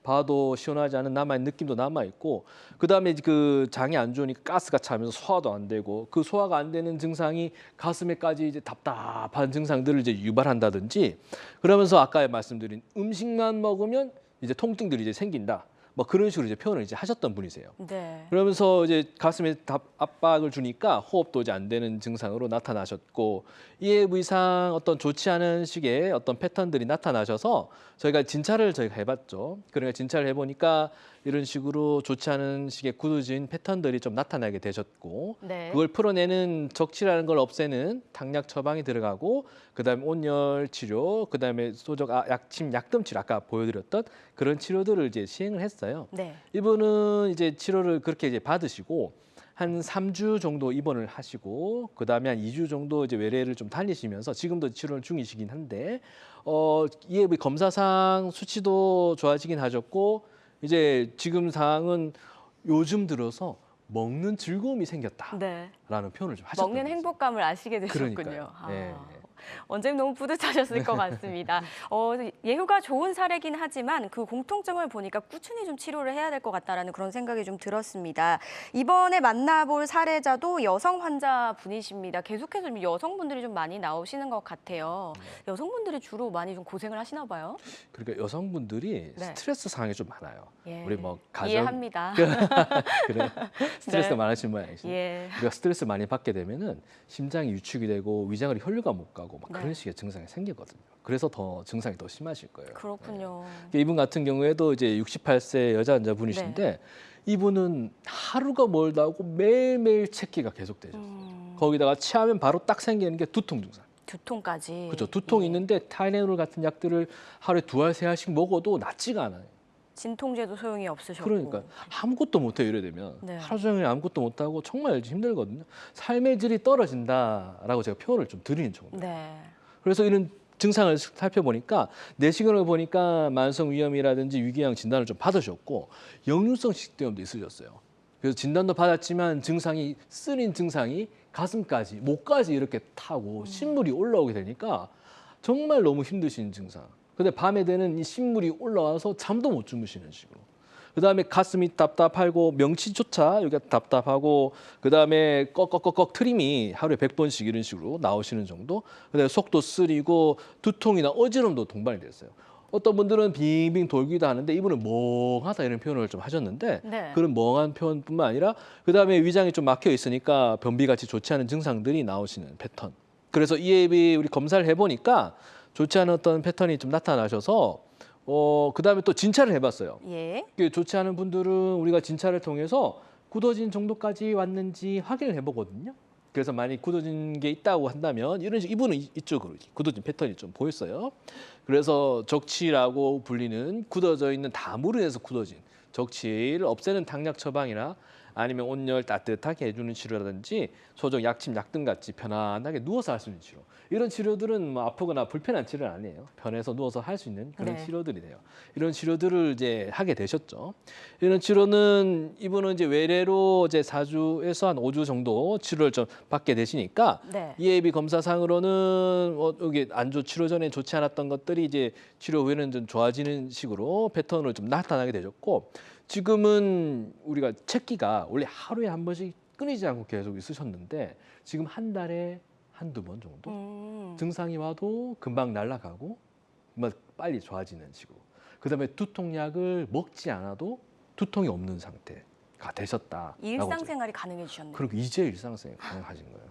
봐도 시원하지 않은 남아있는 느낌도 남아있고 그다음에 그 장이 안 좋으니까 가스가 차면서 소화도 안 되고 그 소화가 안 되는 증상이 가슴에까지 이제 답답한 증상들을 이제 유발한다든지 그러면서 아까 말씀드린 음식만 먹으면 이제 통증들이 이제 생긴다. 뭐 그런 식으로 이제 표현을 이제 하셨던 분이세요. 네. 그러면서 이제 가슴에 압박을 주니까 호흡도 이제 안 되는 증상으로 나타나셨고 이에 무이상 어떤 좋지 않은 식의 어떤 패턴들이 나타나셔서 저희가 해봤죠. 그러니까 진찰을 해보니까 이런 식으로 좋지 않은 식의 굳어진 패턴들이 좀 나타나게 되셨고 네. 그걸 풀어내는 적치라는 걸 없애는 당약 처방이 들어가고 그다음에 온열 치료, 그다음에 소적 약침, 약뜸 치료 아까 보여드렸던 그런 치료들을 이제 시행을 했어요. 네. 이분은 이제 치료를 그렇게 이제 받으시고 한 3주 정도 입원을 하시고 그다음에 한 2주 정도 이제 외래를 좀 다니시면서 지금도 치료 중이시긴 한데 이에 검사상 수치도 좋아지긴 하셨고 이제 지금 상황은 요즘 들어서 먹는 즐거움이 생겼다라는 네. 표현을 좀 하셨던 먹는 거죠. 행복감을 아시게 되셨군요. 그러니까요. 예. 원장님 너무 뿌듯하셨을 것 같습니다. 예후가 좋은 사례긴 하지만 그 공통점을 보니까 꾸준히 좀 치료를 해야 될 것 같다라는 그런 생각이 좀 들었습니다. 이번에 만나볼 사례자도 여성 환자분이십니다. 계속해서 좀 여성분들이 좀 많이 나오시는 것 같아요. 여성분들이 주로 많이 좀 고생을 하시나 봐요. 그러니까 여성분들이 네. 스트레스 상황이 좀 많아요. 예. 우리 뭐 가정 이해합니다. 그래 스트레스 네. 많으신 모양이시죠. 예. 우리가 스트레스 많이 받게 되면은 심장이 위축이 되고 위장으로 혈류가 못 가고 막 네. 그런 식의 증상이 생기거든요. 그래서 더 증상이 더 심하실 거예요. 그렇군요. 네. 이분 같은 경우에도 이제 68세 여자 환자분이신데 네. 이분은 하루가 멀다고 매일매일 체기가 계속되셨어요. 거기다가 체하면 바로 딱 생기는 게 두통 증상. 두통까지. 그렇죠. 두통이 예. 있는데 타이레놀 같은 약들을 하루에 2알, 3알씩 먹어도 낫지가 않아요. 진통제도 소용이 없으셨고. 그러니까 아무것도 못해요. 이래 되면 네. 하루 종일 아무것도 못하고 정말 힘들거든요. 삶의 질이 떨어진다라고 제가 표현을 좀 드리는 정도. 네. 그래서 이런 증상을 살펴보니까 내시경을 보니까 만성위염이라든지 위궤양 진단을 좀 받으셨고 역류성 식도염도 있으셨어요. 그래서 진단도 받았지만 증상이 쓰린 증상이 가슴까지 목까지 이렇게 타고 신물이 올라오게 되니까 정말 너무 힘드신 증상. 근데 밤에 되는 이 신물이 올라와서 잠도 못 주무시는 식으로. 그다음에 가슴이 답답하고 명치조차 여기가 답답하고 그다음에 꺽꺽꺽꺽 트림이 하루에 100번씩 이런 식으로 나오시는 정도. 그다음에 속도 쓰리고 두통이나 어지럼도 동반이 됐어요. 어떤 분들은 빙빙 돌기도 하는데 이분은 멍하다 이런 표현을 좀 하셨는데 네. 그런 멍한 표현뿐만 아니라 그다음에 위장이 좀 막혀 있으니까 변비같이 좋지 않은 증상들이 나오시는 패턴. 그래서 이앱이 우리 검사를 해보니까 좋지 않은 어떤 패턴이 좀 나타나셔서 그다음에 또 진찰을 해봤어요. 예. 이게 좋지 않은 분들은 우리가 진찰을 통해서 굳어진 정도까지 왔는지 확인을 해보거든요. 그래서 만약 굳어진 게 있다고 한다면 이런 식 이분은 이쪽으로 굳어진 패턴이 좀 보였어요. 그래서 적치라고 불리는 굳어져 있는 담으로 해서 굳어진 적치를 없애는 당약 처방이나 아니면 온열 따뜻하게 해주는 치료라든지 소정 약침 약등 같이 편안하게 누워서 할 수 있는 치료. 이런 치료들은 뭐 아프거나 불편한 치료는 아니에요. 편해서 누워서 할 수 있는 그런 네. 치료들이 돼요. 이런 치료들을 이제 하게 되셨죠. 이런 치료는 이분은 이제 외래로 이제 4주에서 한 5주 정도 치료를 좀 받게 되시니까 네. EAB 검사상으로는 여기 안조 치료 전에 좋지 않았던 것들이 이제 치료 후에는 좀 좋아지는 식으로 패턴으로 좀 나타나게 되셨고 지금은 우리가 체기가 원래 하루에 한 번씩 끊이지 않고 계속 있으셨는데 지금 한 달에 한두 번 정도 증상이 와도 금방 날아가고 빨리 좋아지는 식으로. 그다음에 두통약을 먹지 않아도 두통이 없는 상태가 되셨다. 일상생활이 가능해지셨네요. 그리고 이제 일상생활 가능하신 거예요.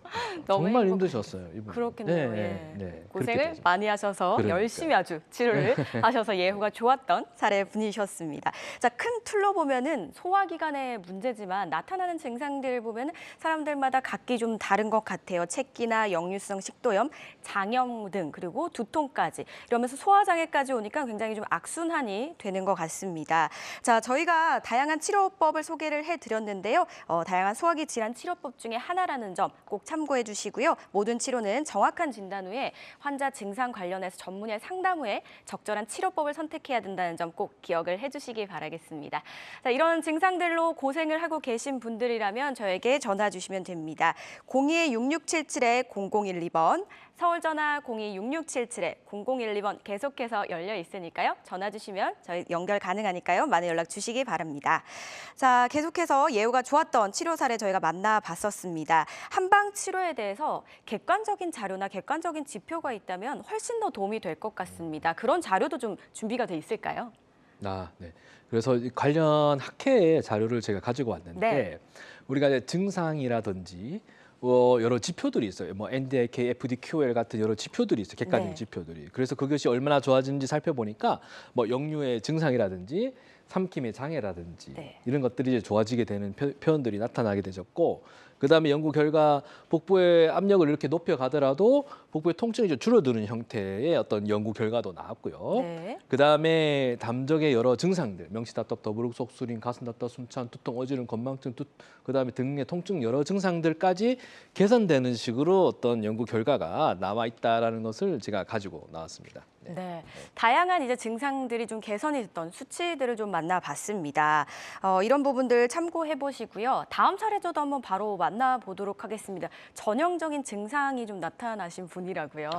너무 정말 행복하죠. 힘드셨어요. 이분. 그렇겠네요. 네, 예. 네, 그렇게 고생을 되죠. 많이 하셔서 그러니까요. 열심히 아주 치료를 하셔서 예후가 좋았던 사례분이셨습니다. 자, 큰 틀로 보면은 소화기관의 문제지만 나타나는 증상들 보면 사람들마다 각기 좀 다른 것 같아요. 체기나 역류성 식도염, 장염 등 그리고 두통까지 이러면서 소화장애까지 오니까 굉장히 좀 악순환이 되는 것 같습니다. 자, 저희가 다양한 치료법을 소개를 해드렸는데요. 다양한 소화기 질환 치료법 중에 하나라는 점 꼭 참고해 주시고요. 모든 치료는 정확한 진단 후에 환자 증상 관련해서 전문의 상담 후에 적절한 치료법을 선택해야 된다는 점 꼭 기억을 해주시기 바라겠습니다. 자, 이런 증상들로 고생을 하고 계신 분들이라면 저에게 전화 주시면 됩니다. 02-6677-0012번, 서울전화 02-6677-0012번 계속해서 열려 있으니까요. 전화 주시면 저희 연결 가능하니까요. 많은 연락 주시기 바랍니다. 자, 계속해서 예후가 좋았던 치료 사례 저희가 만나봤었습니다. 한방 치료에 대해서 객관적인 자료나 객관적인 지표가 있다면 훨씬 더 도움이 될 것 같습니다. 그런 자료도 좀 준비가 돼 있을까요? 네. 그래서 이 관련 학회의 자료를 제가 가지고 왔는데 네. 우리가 이제 증상이라든지 여러 지표들이 있어요. 뭐 NDIK, FDQL 같은 여러 지표들이 있어요. 객관적인 네. 지표들이. 그래서 그것이 얼마나 좋아지는지 살펴보니까 뭐 역류의 증상이라든지 삼킴의 장애라든지 네. 이런 것들이 이제 좋아지게 되는 표현들이 나타나게 되셨고 그다음에 연구 결과 복부의 압력을 이렇게 높여가더라도 복부의 통증이 좀 줄어드는 형태의 어떤 연구 결과도 나왔고요. 네. 그다음에 담적의 여러 증상들, 명치답답, 더부룩, 속쓰림, 가슴답답, 숨찬, 두통, 어지럼, 건망증, 그다음에 등의 통증 여러 증상들까지 개선되는 식으로 어떤 연구 결과가 나와 있다라는 것을 제가 가지고 나왔습니다. 네. 다양한 이제 증상들이 좀 개선이 됐던 수치들을 좀 만나봤습니다. 이런 부분들 참고해 보시고요. 다음 차례저도 한번 바로 만나보도록 하겠습니다. 전형적인 증상이 좀 나타나신 분이라고요.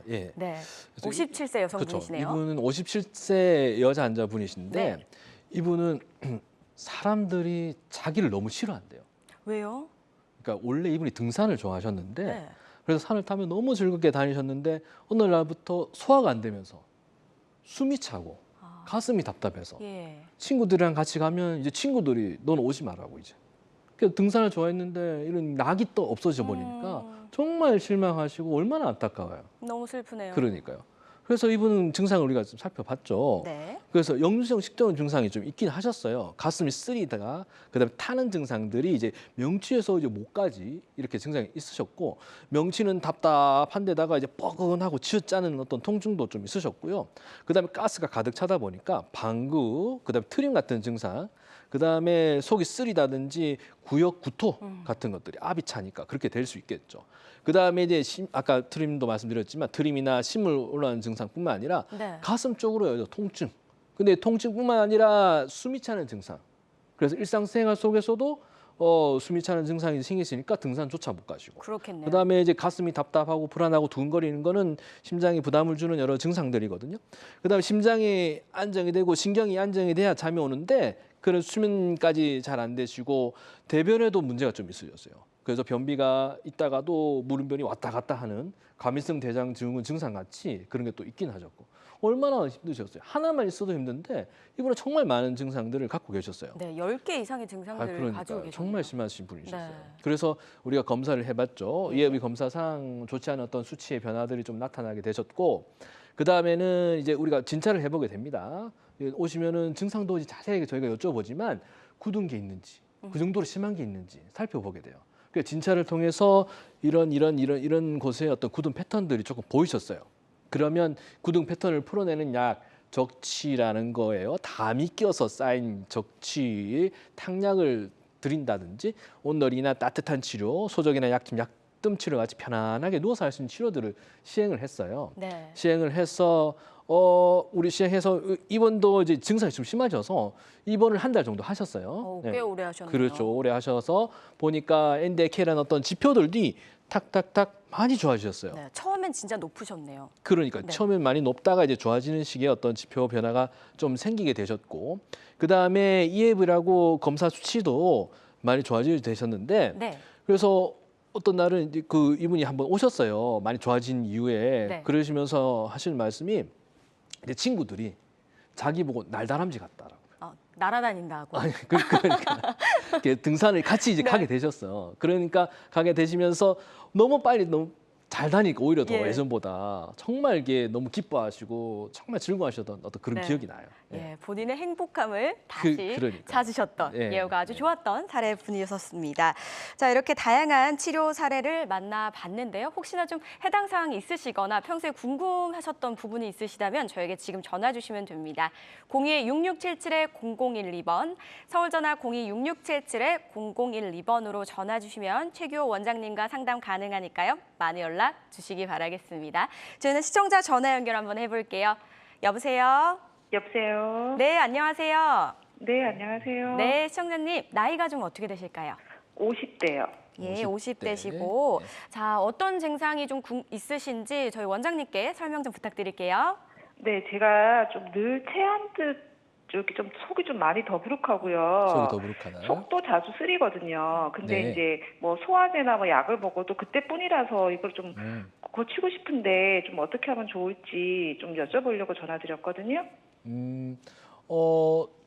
예. 네. 그래서 57세 여성분이시네요. 그렇죠. 이분은 57세 여자 환자분이신데 네. 이분은 사람들이 자기를 너무 싫어한대요. 왜요? 그러니까 원래 이분이 등산을 좋아하셨는데 네. 그래서 산을 타면 너무 즐겁게 다니셨는데 어느 날부터 소화가 안 되면서 숨이 차고 가슴이 답답해서 예. 친구들이랑 같이 가면 이제 친구들이 넌 오지 말라고 이제. 그래서 등산을 좋아했는데 이런 낙이 또 없어져 버리니까 정말 실망하시고 얼마나 안타까워요. 너무 슬프네요. 그러니까요. 그래서 이분은 증상을 우리가 좀 살펴봤죠. 네. 그래서 역류성 식도염 증상이 좀 있긴 하셨어요. 가슴이 쓰리다가 그다음에 타는 증상들이 이제 명치에서 이제 목까지 이렇게 증상이 있으셨고 명치는 답답한 데다가 이제 뻐근하고 치읓짜는 어떤 통증도 좀 있으셨고요. 그다음에 가스가 가득 차다 보니까 방구, 그다음에 트림 같은 증상, 그다음에 속이 쓰리다든지 구역 구토 같은 것들이 압이 차니까 그렇게 될 수 있겠죠. 그다음에 이제 아까 트림도 말씀드렸지만 트림이나 심물 올라오는 증상뿐만 아니라 네. 가슴 쪽으로 통증. 근데 통증뿐만 아니라 숨이 차는 증상. 그래서 일상생활 속에서도 숨이 차는 증상이 생기시니까 등산조차 못 가시고. 그렇겠네요. 그다음에 이제 가슴이 답답하고 불안하고 두근거리는 거는 심장이 부담을 주는 여러 증상들이거든요. 그다음에 심장이 안정이 되고 신경이 안정이 돼야 잠이 오는데 그런 수면까지 잘 안 되시고 대변에도 문제가 좀 있으셨어요. 그래서 변비가 있다가도 물음변이 왔다 갔다 하는 과민성 대장 증후군 증상 같이 그런 게 또 있긴 하셨고 얼마나 힘드셨어요. 하나만 있어도 힘든데 이분은 정말 많은 증상들을 갖고 계셨어요. 네, 10개 이상의 증상들을 그러니까 가지고 계셨네요. 정말 심하신 분이셨어요. 네. 그래서 우리가 검사를 해봤죠. 이해비 검사상 좋지 않은 어떤 수치의 변화들이 좀 나타나게 되셨고 그 다음에는 이제 우리가 진찰을 해보게 됩니다. 오시면은 증상도 자세하게 저희가 여쭤보지만 굳은 게 있는지 그 정도로 심한 게 있는지 살펴보게 돼요. 그 진찰을 통해서 이런 곳에 어떤 굳은 패턴들이 조금 보이셨어요. 그러면 굳은 패턴을 풀어내는 약 적치라는 거예요. 담이 껴서 쌓인 적치 탕약을 드린다든지 온열이나 따뜻한 치료, 소적이나 약뜸 치료 같이 편안하게 누워서 할 수 있는 치료들을 시행을 했어요. 네. 시행을 해서 우리 시행해서 입원도 이제 증상이 좀 심해져서 입원을 한 달 정도 하셨어요. 꽤 오래 하셨네요. 그렇죠. 오래 하셔서 보니까 NDK라는 어떤 지표들이 탁탁탁 많이 좋아지셨어요. 네, 처음엔 진짜 높으셨네요. 그러니까 네. 처음엔 많이 높다가 이제 좋아지는 식의 어떤 지표 변화가 좀 생기게 되셨고 그 다음에 EF라고 검사 수치도 많이 좋아지게 되셨는데 네. 그래서 어떤 날은 이제 그 이분이 한번 오셨어요. 많이 좋아진 이후에 네. 그러시면서 하시는 말씀이 이제 친구들이 자기 보고 날다람쥐 같다라고. 날아다닌다고. 아니 그러니까 이렇게 등산을 같이 이제 네. 가게 되셨어. 그러니까 가게 되시면서 너무 빨리 너무 잘 다니까 오히려 더 예. 예전보다 정말 이게 너무 기뻐하시고 정말 즐거워하셨던 어떤 그런 네. 기억이 나요. 예, 본인의 행복감을 다시 그러니까. 찾으셨던 예. 예후가 아주 예. 좋았던 사례분이셨습니다. 자, 이렇게 다양한 치료 사례를 만나봤는데요. 혹시나 좀 해당 사항이 있으시거나 평소에 궁금하셨던 부분이 있으시다면 저에게 지금 전화 주시면 됩니다. 02-6677-0012번, 서울전화 02-6677-0012번으로 전화 주시면 최규호 원장님과 상담 가능하니까요. 많은 연락 주시기 바라겠습니다. 저희는 시청자 전화 연결 한번 해볼게요. 여보세요? 여보세요. 네, 안녕하세요. 네, 안녕하세요. 네, 시청자님, 나이가 좀 어떻게 되실까요? 50대요. 예, 50대. 50대시고. 네. 자, 어떤 증상이 좀 있으신지 저희 원장님께 설명 좀 부탁드릴게요. 네, 제가 좀 늘 체한 듯 이렇게 좀 속이 좀 많이 더부룩하고요. 속이 더부룩하나요? 속도 자주 쓰리거든요. 근데 네. 이제 뭐 소화제나 뭐 약을 먹어도 그때뿐이라서 이걸 좀 고치고 싶은데 좀 어떻게 하면 좋을지 좀 여쭤보려고 전화드렸거든요.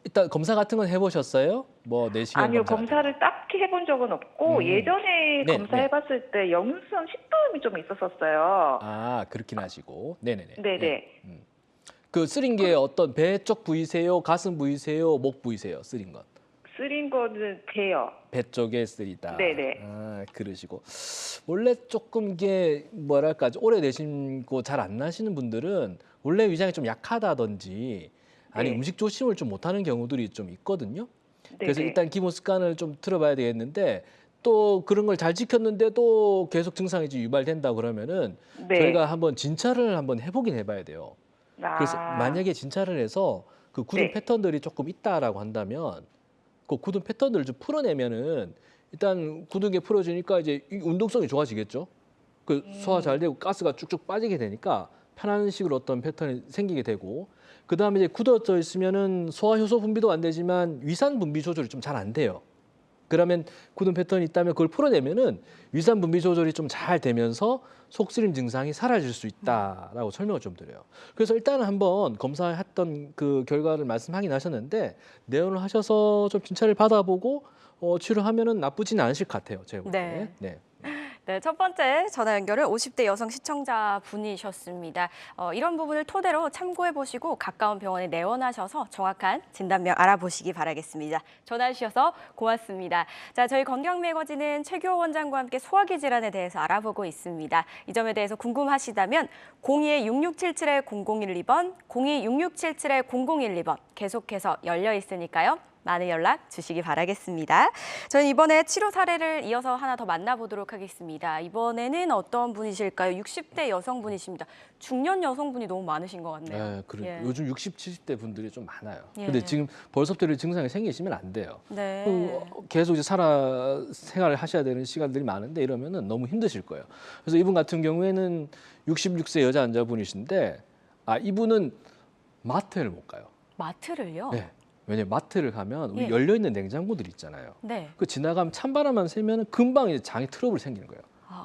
일단 검사 같은 건 해보셨어요? 뭐 내시경 아니요, 검사 같은 거? 검사를 딱히 해본 적은 없고 예전에 네, 검사해봤을 때 역류성 식도염이 좀 있었었어요. 아 그렇긴 하시고 네네네. 네네. 네. 그 쓰린 게 어떤 배 쪽 부위세요? 가슴 부위세요? 목 부위세요? 쓰린 건? 쓰린 거는 배요. 배 쪽에 쓰리다. 네네. 아 그러시고 원래 조금 이게 뭐랄까 오래되시고 잘 안 나시는 분들은 원래 위장이 좀 약하다든지 아니 네. 음식 조심을 좀 못하는 경우들이 좀 있거든요. 그래서 네네. 일단 기본 습관을 좀 들어봐야 되겠는데 또 그런 걸 잘 지켰는데도 계속 증상이 좀 유발된다 그러면은 네. 저희가 한번 진찰을 한번 해보긴 해봐야 돼요. 그래서 만약에 진찰을 해서 그 굳은 네. 패턴들이 조금 있다라고 한다면 그 굳은 패턴들을 좀 풀어내면은 일단 굳은 게 풀어지니까 이제 이 운동성이 좋아지겠죠. 그 소화 잘 되고 가스가 쭉쭉 빠지게 되니까 편한 식으로 어떤 패턴이 생기게 되고 그 다음에 이제 굳어져 있으면은 소화 효소 분비도 안 되지만 위산 분비 조절이 좀 잘 안 돼요. 그러면 굳은 패턴이 있다면 그걸 풀어내면은 위산 분비 조절이 좀 잘 되면서 속쓰림 증상이 사라질 수 있다라고 설명을 좀 드려요. 그래서 일단은 한번 검사했던 그 결과를 말씀하긴 하셨는데 내원을 하셔서 좀 진찰을 받아보고 치료하면은 나쁘지는 않으실 것 같아요. 제가 볼 때. 네. 네, 첫 번째 전화 연결은 50대 여성 시청자 분이셨습니다. 이런 부분을 토대로 참고해 보시고 가까운 병원에 내원하셔서 정확한 진단명 알아보시기 바라겠습니다. 전화 주셔서 고맙습니다. 자, 저희 건강매거진은 최규호 원장과 함께 소화기 질환에 대해서 알아보고 있습니다. 이 점에 대해서 궁금하시다면 02-6677-0012번, 02-6677-0012번 계속해서 열려 있으니까요. 많은 연락 주시기 바라겠습니다. 저는 이번에 치료 사례를 이어서 하나 더 만나보도록 하겠습니다. 이번에는 어떤 분이실까요? 60대 여성분이십니다. 중년 여성분이 너무 많으신 것 같네요. 네, 예. 요즘 60, 70대 분들이 좀 많아요. 예. 근데 지금 벌써부터 이런 증상이 생기시면 안 돼요. 네. 계속 이제 생활을 하셔야 되는 시간들이 많은데 이러면은 너무 힘드실 거예요. 그래서 이분 같은 경우에는 66세 여자 환자분이신데 이분은 마트를 못 가요. 마트를요? 네. 왜냐면 마트를 가면 우리 예. 열려 있는 냉장고들 있잖아요. 네. 그 지나가면 찬바람만 쐬면 금방 이제 장에 트러블이 생기는 거예요.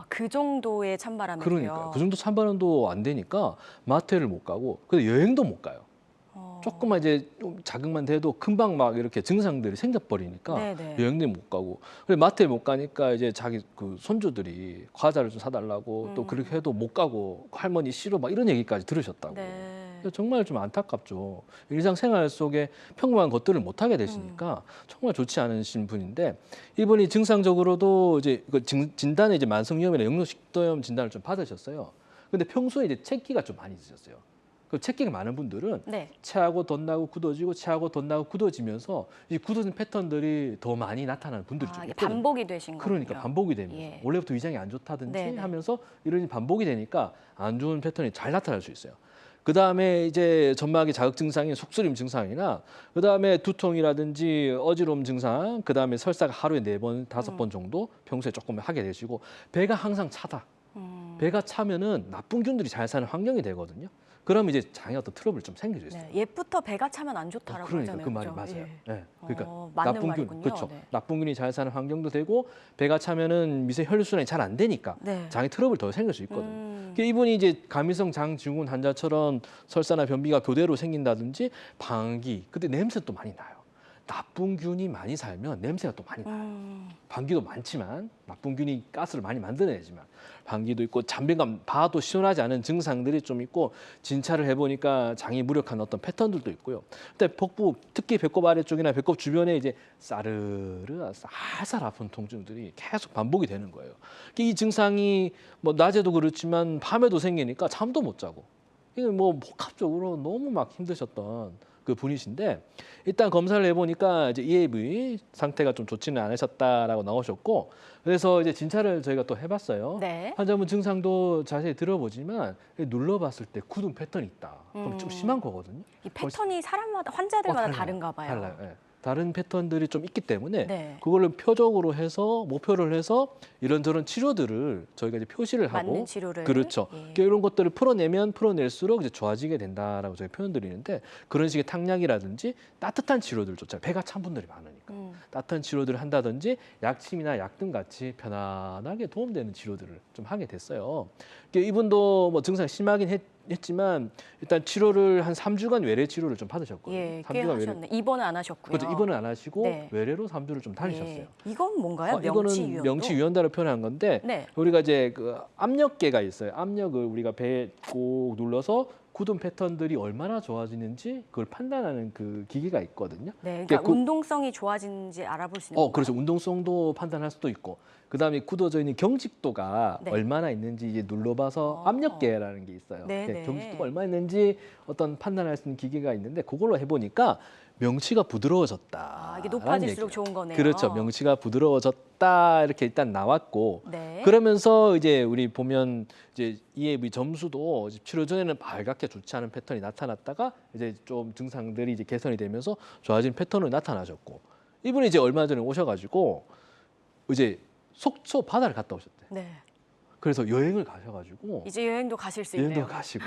그 정도의 찬바람이요. 그러니까 그 정도 찬바람도 안 되니까 마트를 못 가고 근데 여행도 못 가요. 조금만 이제 좀 자극만 돼도 금방 막 이렇게 증상들이 생겨버리니까 네네. 여행도 못 가고 그리고 마트에 못 가니까 이제 자기 그 손주들이 과자를 좀 사달라고 또 그렇게 해도 못 가고 할머니 싫어 막 이런 얘기까지 들으셨다고. 네. 정말 좀 안타깝죠. 일상생활 속에 평범한 것들을 못 하게 되시니까 정말 좋지 않으신 분인데 이분이 증상적으로도 이제 진단에 이제 만성염이나 역류식도염 진단을 좀 받으셨어요. 근데 평소에 이제 체기가 좀 많이 있으셨어요. 그 체기가 많은 분들은 네. 체하고 덧나고 굳어지고 체하고 덧나고 굳어지면서 이 굳어진 패턴들이 더 많이 나타나는 분들이 좀 이게 있거든요. 반복이 되신 거군요. 그러니까 반복이 되면서 예. 원래부터 위장이 안 좋다든지 네네. 하면서 이런 반복이 되니까 안 좋은 패턴이 잘 나타날 수 있어요. 그 다음에 이제 점막의 자극 증상인 속쓰림 증상이나 그 다음에 두통이라든지 어지러움 증상, 그 다음에 설사가 하루에 4번, 5번 정도 평소에 조금 하게 되시고 배가 항상 차다. 배가 차면은 나쁜 균들이 잘 사는 환경이 되거든요. 그러면 이제 장에 어떤 트러블이 좀 생길 수 있어요. 네. 옛부터 배가 차면 안 좋다라고 그러니까 하잖아요. 그 말이 그죠? 맞아요. 예. 네. 그러니까 맞는 나쁜 균, 말이군요. 그렇죠. 네. 나쁜 균이 잘 사는 환경도 되고 배가 차면은 미세 혈류 순환이 잘 안 되니까 네. 장에 트러블이 더 생길 수 있거든요. 그러니까 이분이 이제 감미성 장증후군 환자처럼 설사나 변비가 교대로 생긴다든지 방귀, 그때 냄새도 많이 나요. 나쁜 균이 많이 살면 냄새가 또 많이 나요. 방귀도 많지만 나쁜 균이 가스를 많이 만들어내지만 방귀도 있고 잔변감 봐도 시원하지 않은 증상들이 좀 있고 진찰을 해보니까 장이 무력한 어떤 패턴들도 있고요. 근데 복부 특히 배꼽 아래쪽이나 배꼽 주변에 이제 싸르르 살살 아픈 통증들이 계속 반복이 되는 거예요. 이 증상이 뭐 낮에도 그렇지만 밤에도 생기니까 잠도 못 자고 이게 뭐 복합적으로 너무 막 힘드셨던 그 분이신데 일단 검사를 해보니까 이제 EAV 상태가 좀 좋지는 않으셨다라고 나오셨고 그래서 이제 진찰을 저희가 또 해봤어요. 네. 환자분 증상도 자세히 들어보지만 눌러봤을 때 굳은 패턴이 있다. 그럼 좀 심한 거거든요. 이 패턴이 사람마다 환자들마다 달라요. 다른가 봐요. 달라요. 예. 다른 패턴들이 좀 있기 때문에 네. 그걸로 표적으로 해서 목표를 해서 이런저런 치료들을 저희가 이제 표시를 하고 맞는 치료를. 그렇죠. 예. 그러니까 이런 것들을 풀어내면 풀어낼수록 이제 좋아지게 된다라고 저희 표현드리는데 그런 식의 탕약이라든지 따뜻한 치료들조차 배가 찬 분들이 많으니까 따뜻한 치료들을 한다든지 약침이나 약등 같이 편안하게 도움되는 치료들을 좀 하게 됐어요. 그러니까 이분도 뭐 증상 심하긴 했지만 일단 치료를 한 3주간 외래 치료를 좀 받으셨거든요. 예, 꽤 3주간 하셨네. 입원은 안 하셨고요. 그렇죠. 입원은 안 하시고 네. 외래로 3주를 좀 다니셨어요. 예. 이건 뭔가요? 이거는 명치유연도? 명치유연다로 표현한 건데 네. 우리가 이제 그 압력계가 있어요. 압력을 우리가 배에 꼭 눌러서 굳은 패턴들이 얼마나 좋아지는지 그걸 판단하는 그 기계가 있거든요. 네, 그러니까 그- 운동성이 좋아지는지 알아볼 수 있는 건가요? 그렇죠. 운동성도 판단할 수도 있고 그다음에 굳어져 있는 경직도가 네. 얼마나 있는지 이제 눌러봐서 압력계라는 게 있어요. 네, 네, 네. 경직도가 얼마나 있는지 어떤 판단할 수 있는 기계가 있는데 그걸로 해보니까 명치가 부드러워졌다. 이게 높아질수록 좋은 거네요. 그렇죠. 명치가 부드러워졌다 이렇게 일단 나왔고 네. 그러면서 이제 우리 보면 이제 EAV 점수도 치료 전에는 밝게 좋지 않은 패턴이 나타났다가 이제 좀 증상들이 이제 개선이 되면서 좋아진 패턴으로 나타나셨고 이분이 이제 얼마 전에 오셔가지고 이제 속초 바다를 갔다 오셨대. 네. 그래서 여행을 가셔가지고 이제 여행도 가실 수 여행도 있네요. 가시고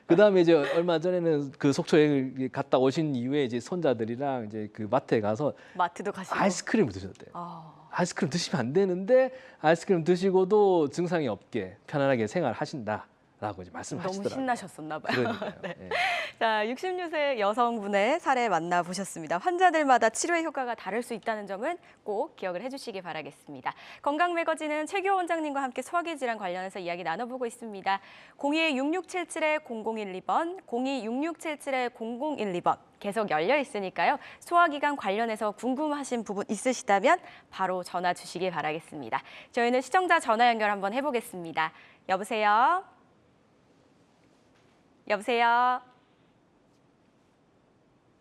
그 다음에 이제 얼마 전에는 그 속초 여행을 갔다 오신 이후에 이제 손자들이랑 이제 그 마트에 가서 마트도 가시고. 아이스크림을 드셨대. 아, 아이스크림 드시면 안 되는데 아이스크림 드시고도 증상이 없게 편안하게 생활하신다라고 이제 너무 말씀하시더라고요. 신나셨었나 봐요. 그러니까요. 예. 자, 60세 여성분의 사례 만나보셨습니다. 환자들마다 치료의 효과가 다를 수 있다는 점은 꼭 기억을 해주시기 바라겠습니다. 건강 매거진은 최규호 원장님과 함께 소화기 질환 관련해서 이야기 나눠보고 있습니다. 02-6677-0012번, 02-6677-0012번 계속 열려 있으니까요. 소화기관 관련해서 궁금하신 부분 있으시다면 바로 전화 주시기 바라겠습니다. 저희는 시청자 전화 연결 한번 해보겠습니다. 여보세요? 여보세요? 「 어, 」 어, 「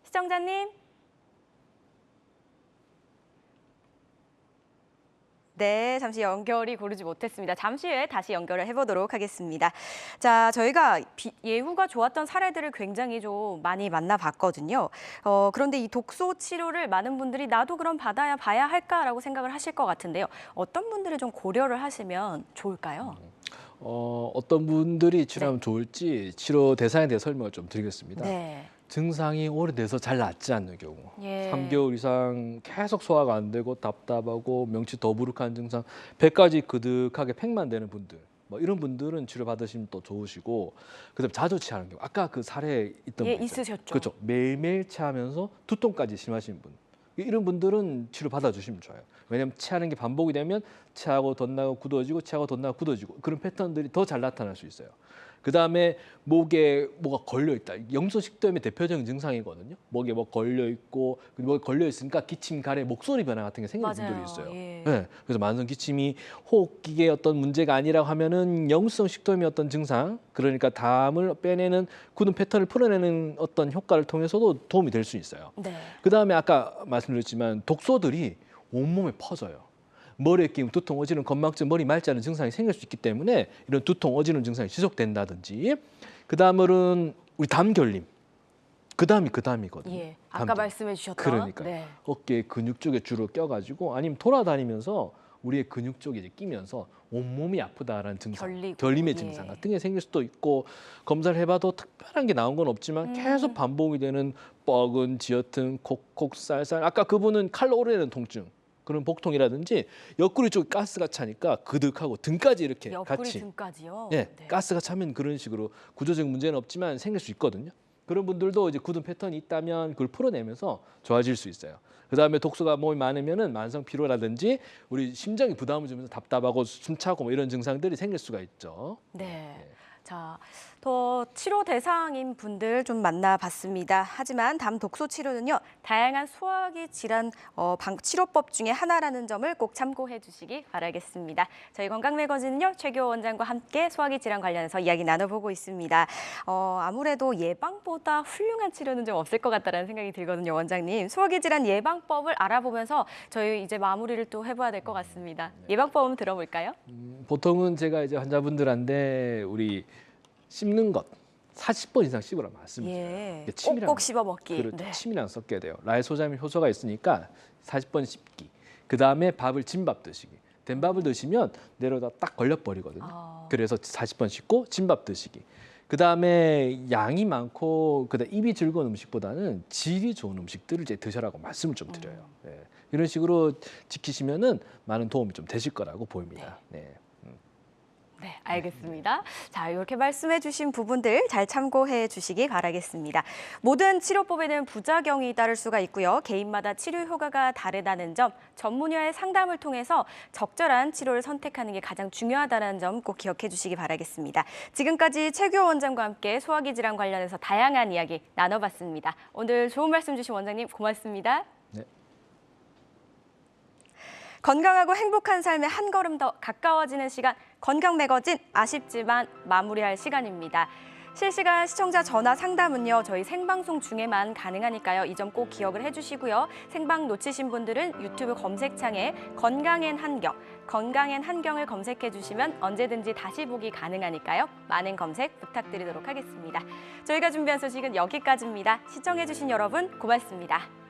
시청자님? 」 「 네, 」 」 「 네, 」 」 « 네, 」 » « 네, 」 » « 네, » » « 네, » » « 네, » » « 네, » » « 네, » » 네, 잠시 연결이 고르지 못했습니다. 잠시 후에 다시 연결을 해보도록 하겠습니다. 자, 저희가 예후가 좋았던 사례들을 굉장히 좀 많이 만나봤거든요. 그런데 이 독소 치료를 많은 분들이 나도 그럼 봐야 할까라고 생각을 하실 것 같은데요. 어떤 분들을 좀 고려를 하시면 좋을까요? 어떤 분들이 치료하면 좋을지 치료 대상에 대해 설명을 좀 드리겠습니다. 네. 증상이 오래돼서 잘 낫지 않는 경우, 예. 3개월 이상 계속 소화가 안 되고 답답하고 명치 더부룩한 증상, 배까지 그득하게 팩만 되는 분들, 뭐 이런 분들은 치료 받으시면 또 좋으시고, 그다음 자주 체하는 경우, 아까 그 사례에 있던 예, 분 있잖아요. 있으셨죠. 그렇죠. 매일매일 체하면서 두통까지 심하신 분, 이런 분들은 치료 받아주시면 좋아요. 왜냐하면 체하는 게 반복이 되면 체하고 덧나고 굳어지고 체하고 덧나고 굳어지고 그런 패턴들이 더 잘 나타날 수 있어요. 그다음에 목에 뭐가 걸려 있다. 영소식도염의 대표적인 증상이거든요. 목에 뭐 걸려 있고 목에 걸려 있으니까 기침, 가래, 목소리 변화 같은 게 생기는 맞아요. 분들이 있어요. 예. 네, 그래서 만성 기침이 호흡기계 어떤 문제가 아니라고 하면은 영수성 식도염의 어떤 증상, 그러니까 담을 빼내는 굳은 패턴을 풀어내는 어떤 효과를 통해서도 도움이 될 수 있어요. 네. 그다음에 아까 말씀드렸지만 독소들이 온몸에 퍼져요. 머리에 끼면 두통, 어지러움, 건망증, 머리 맑지 않은 증상이 생길 수 있기 때문에 이런 두통, 어지러움 증상이 지속된다든지, 그다음은 우리 담결림, 그다음이거든요. 예. 아까 담결림. 말씀해 주셨던. 그러니까요. 네. 어깨 근육 쪽에 주로 껴가지고 아니면 돌아다니면서 우리의 근육 쪽에 이제 끼면서 온몸이 아프다라는 증상, 결리고, 결림의 예. 증상 같은 게 생길 수도 있고, 검사를 해봐도 특별한 게 나온 건 없지만 계속 반복이 되는 뻐근, 지어튼, 콕콕, 쌀쌀, 아까 그분은 칼로 오르내는 통증, 그런 복통이라든지 옆구리 쪽에 가스가 차니까 그득하고 등까지 이렇게 옆구리 같이 등까지요. 예, 네. 가스가 차면 그런 식으로 구조적 문제는 없지만 생길 수 있거든요. 그런 분들도 이제 굳은 패턴이 있다면 그걸 풀어내면서 좋아질 수 있어요. 그다음에 독소가 몸에 많으면은 만성 피로라든지 우리 심장이 부담을 주면서 답답하고 숨차고 뭐 이런 증상들이 생길 수가 있죠. 네. 자, 더 치료 대상인 분들 좀 만나봤습니다. 하지만 담 독소 치료는요, 다양한 소화기 질환 치료법 중에 하나라는 점을 꼭 참고해 주시기 바라겠습니다. 저희 건강매거진은요, 최규호 원장과 함께 소화기 질환 관련해서 이야기 나눠보고 있습니다. 아무래도 예방보다 훌륭한 치료는 좀 없을 것 같다는 생각이 들거든요, 원장님. 소화기 질환 예방법을 알아보면서 저희 이제 마무리를 또 해봐야 될 것 같습니다. 예방법은 들어볼까요? 보통은 제가 이제 환자분들한테 우리 씹는 것 40번 이상 씹으라 말씀드려요. 예. 이게 침이랑 꼭꼭 씹어 먹기. 그렇죠. 네. 침이랑 섞여야 돼요. 라이소자민 효소가 있으니까 40번 씹기. 그다음에 밥을 진밥 드시기. 된 밥을 드시면 내려다 딱 걸려버리거든요. 그래서 40번 씹고 진밥 드시기. 그다음에 양이 많고 그다음 입이 즐거운 음식보다는 질이 좋은 음식들을 이제 드셔라고 말씀을 좀 드려요. 네. 이런 식으로 지키시면은 많은 도움이 좀 되실 거라고 보입니다. 네. 네, 알겠습니다. 자, 이렇게 말씀해 주신 부분들 잘 참고해 주시기 바라겠습니다. 모든 치료법에는 부작용이 따를 수가 있고요. 개인마다 치료 효과가 다르다는 점, 전문의와의 상담을 통해서 적절한 치료를 선택하는 게 가장 중요하다는 점 꼭 기억해 주시기 바라겠습니다. 지금까지 최규호 원장과 함께 소화기 질환 관련해서 다양한 이야기 나눠봤습니다. 오늘 좋은 말씀 주신 원장님 고맙습니다. 네. 건강하고 행복한 삶에 한 걸음 더 가까워지는 시간, 건강 매거진 아쉽지만 마무리할 시간입니다. 실시간 시청자 전화 상담은요, 저희 생방송 중에만 가능하니까요. 이 점 꼭 기억을 해주시고요. 생방 놓치신 분들은 유튜브 검색창에 건강엔 한경을 검색해 주시면 언제든지 다시 보기 가능하니까요. 많은 검색 부탁드리도록 하겠습니다. 저희가 준비한 소식은 여기까지입니다. 시청해 주신 여러분 고맙습니다.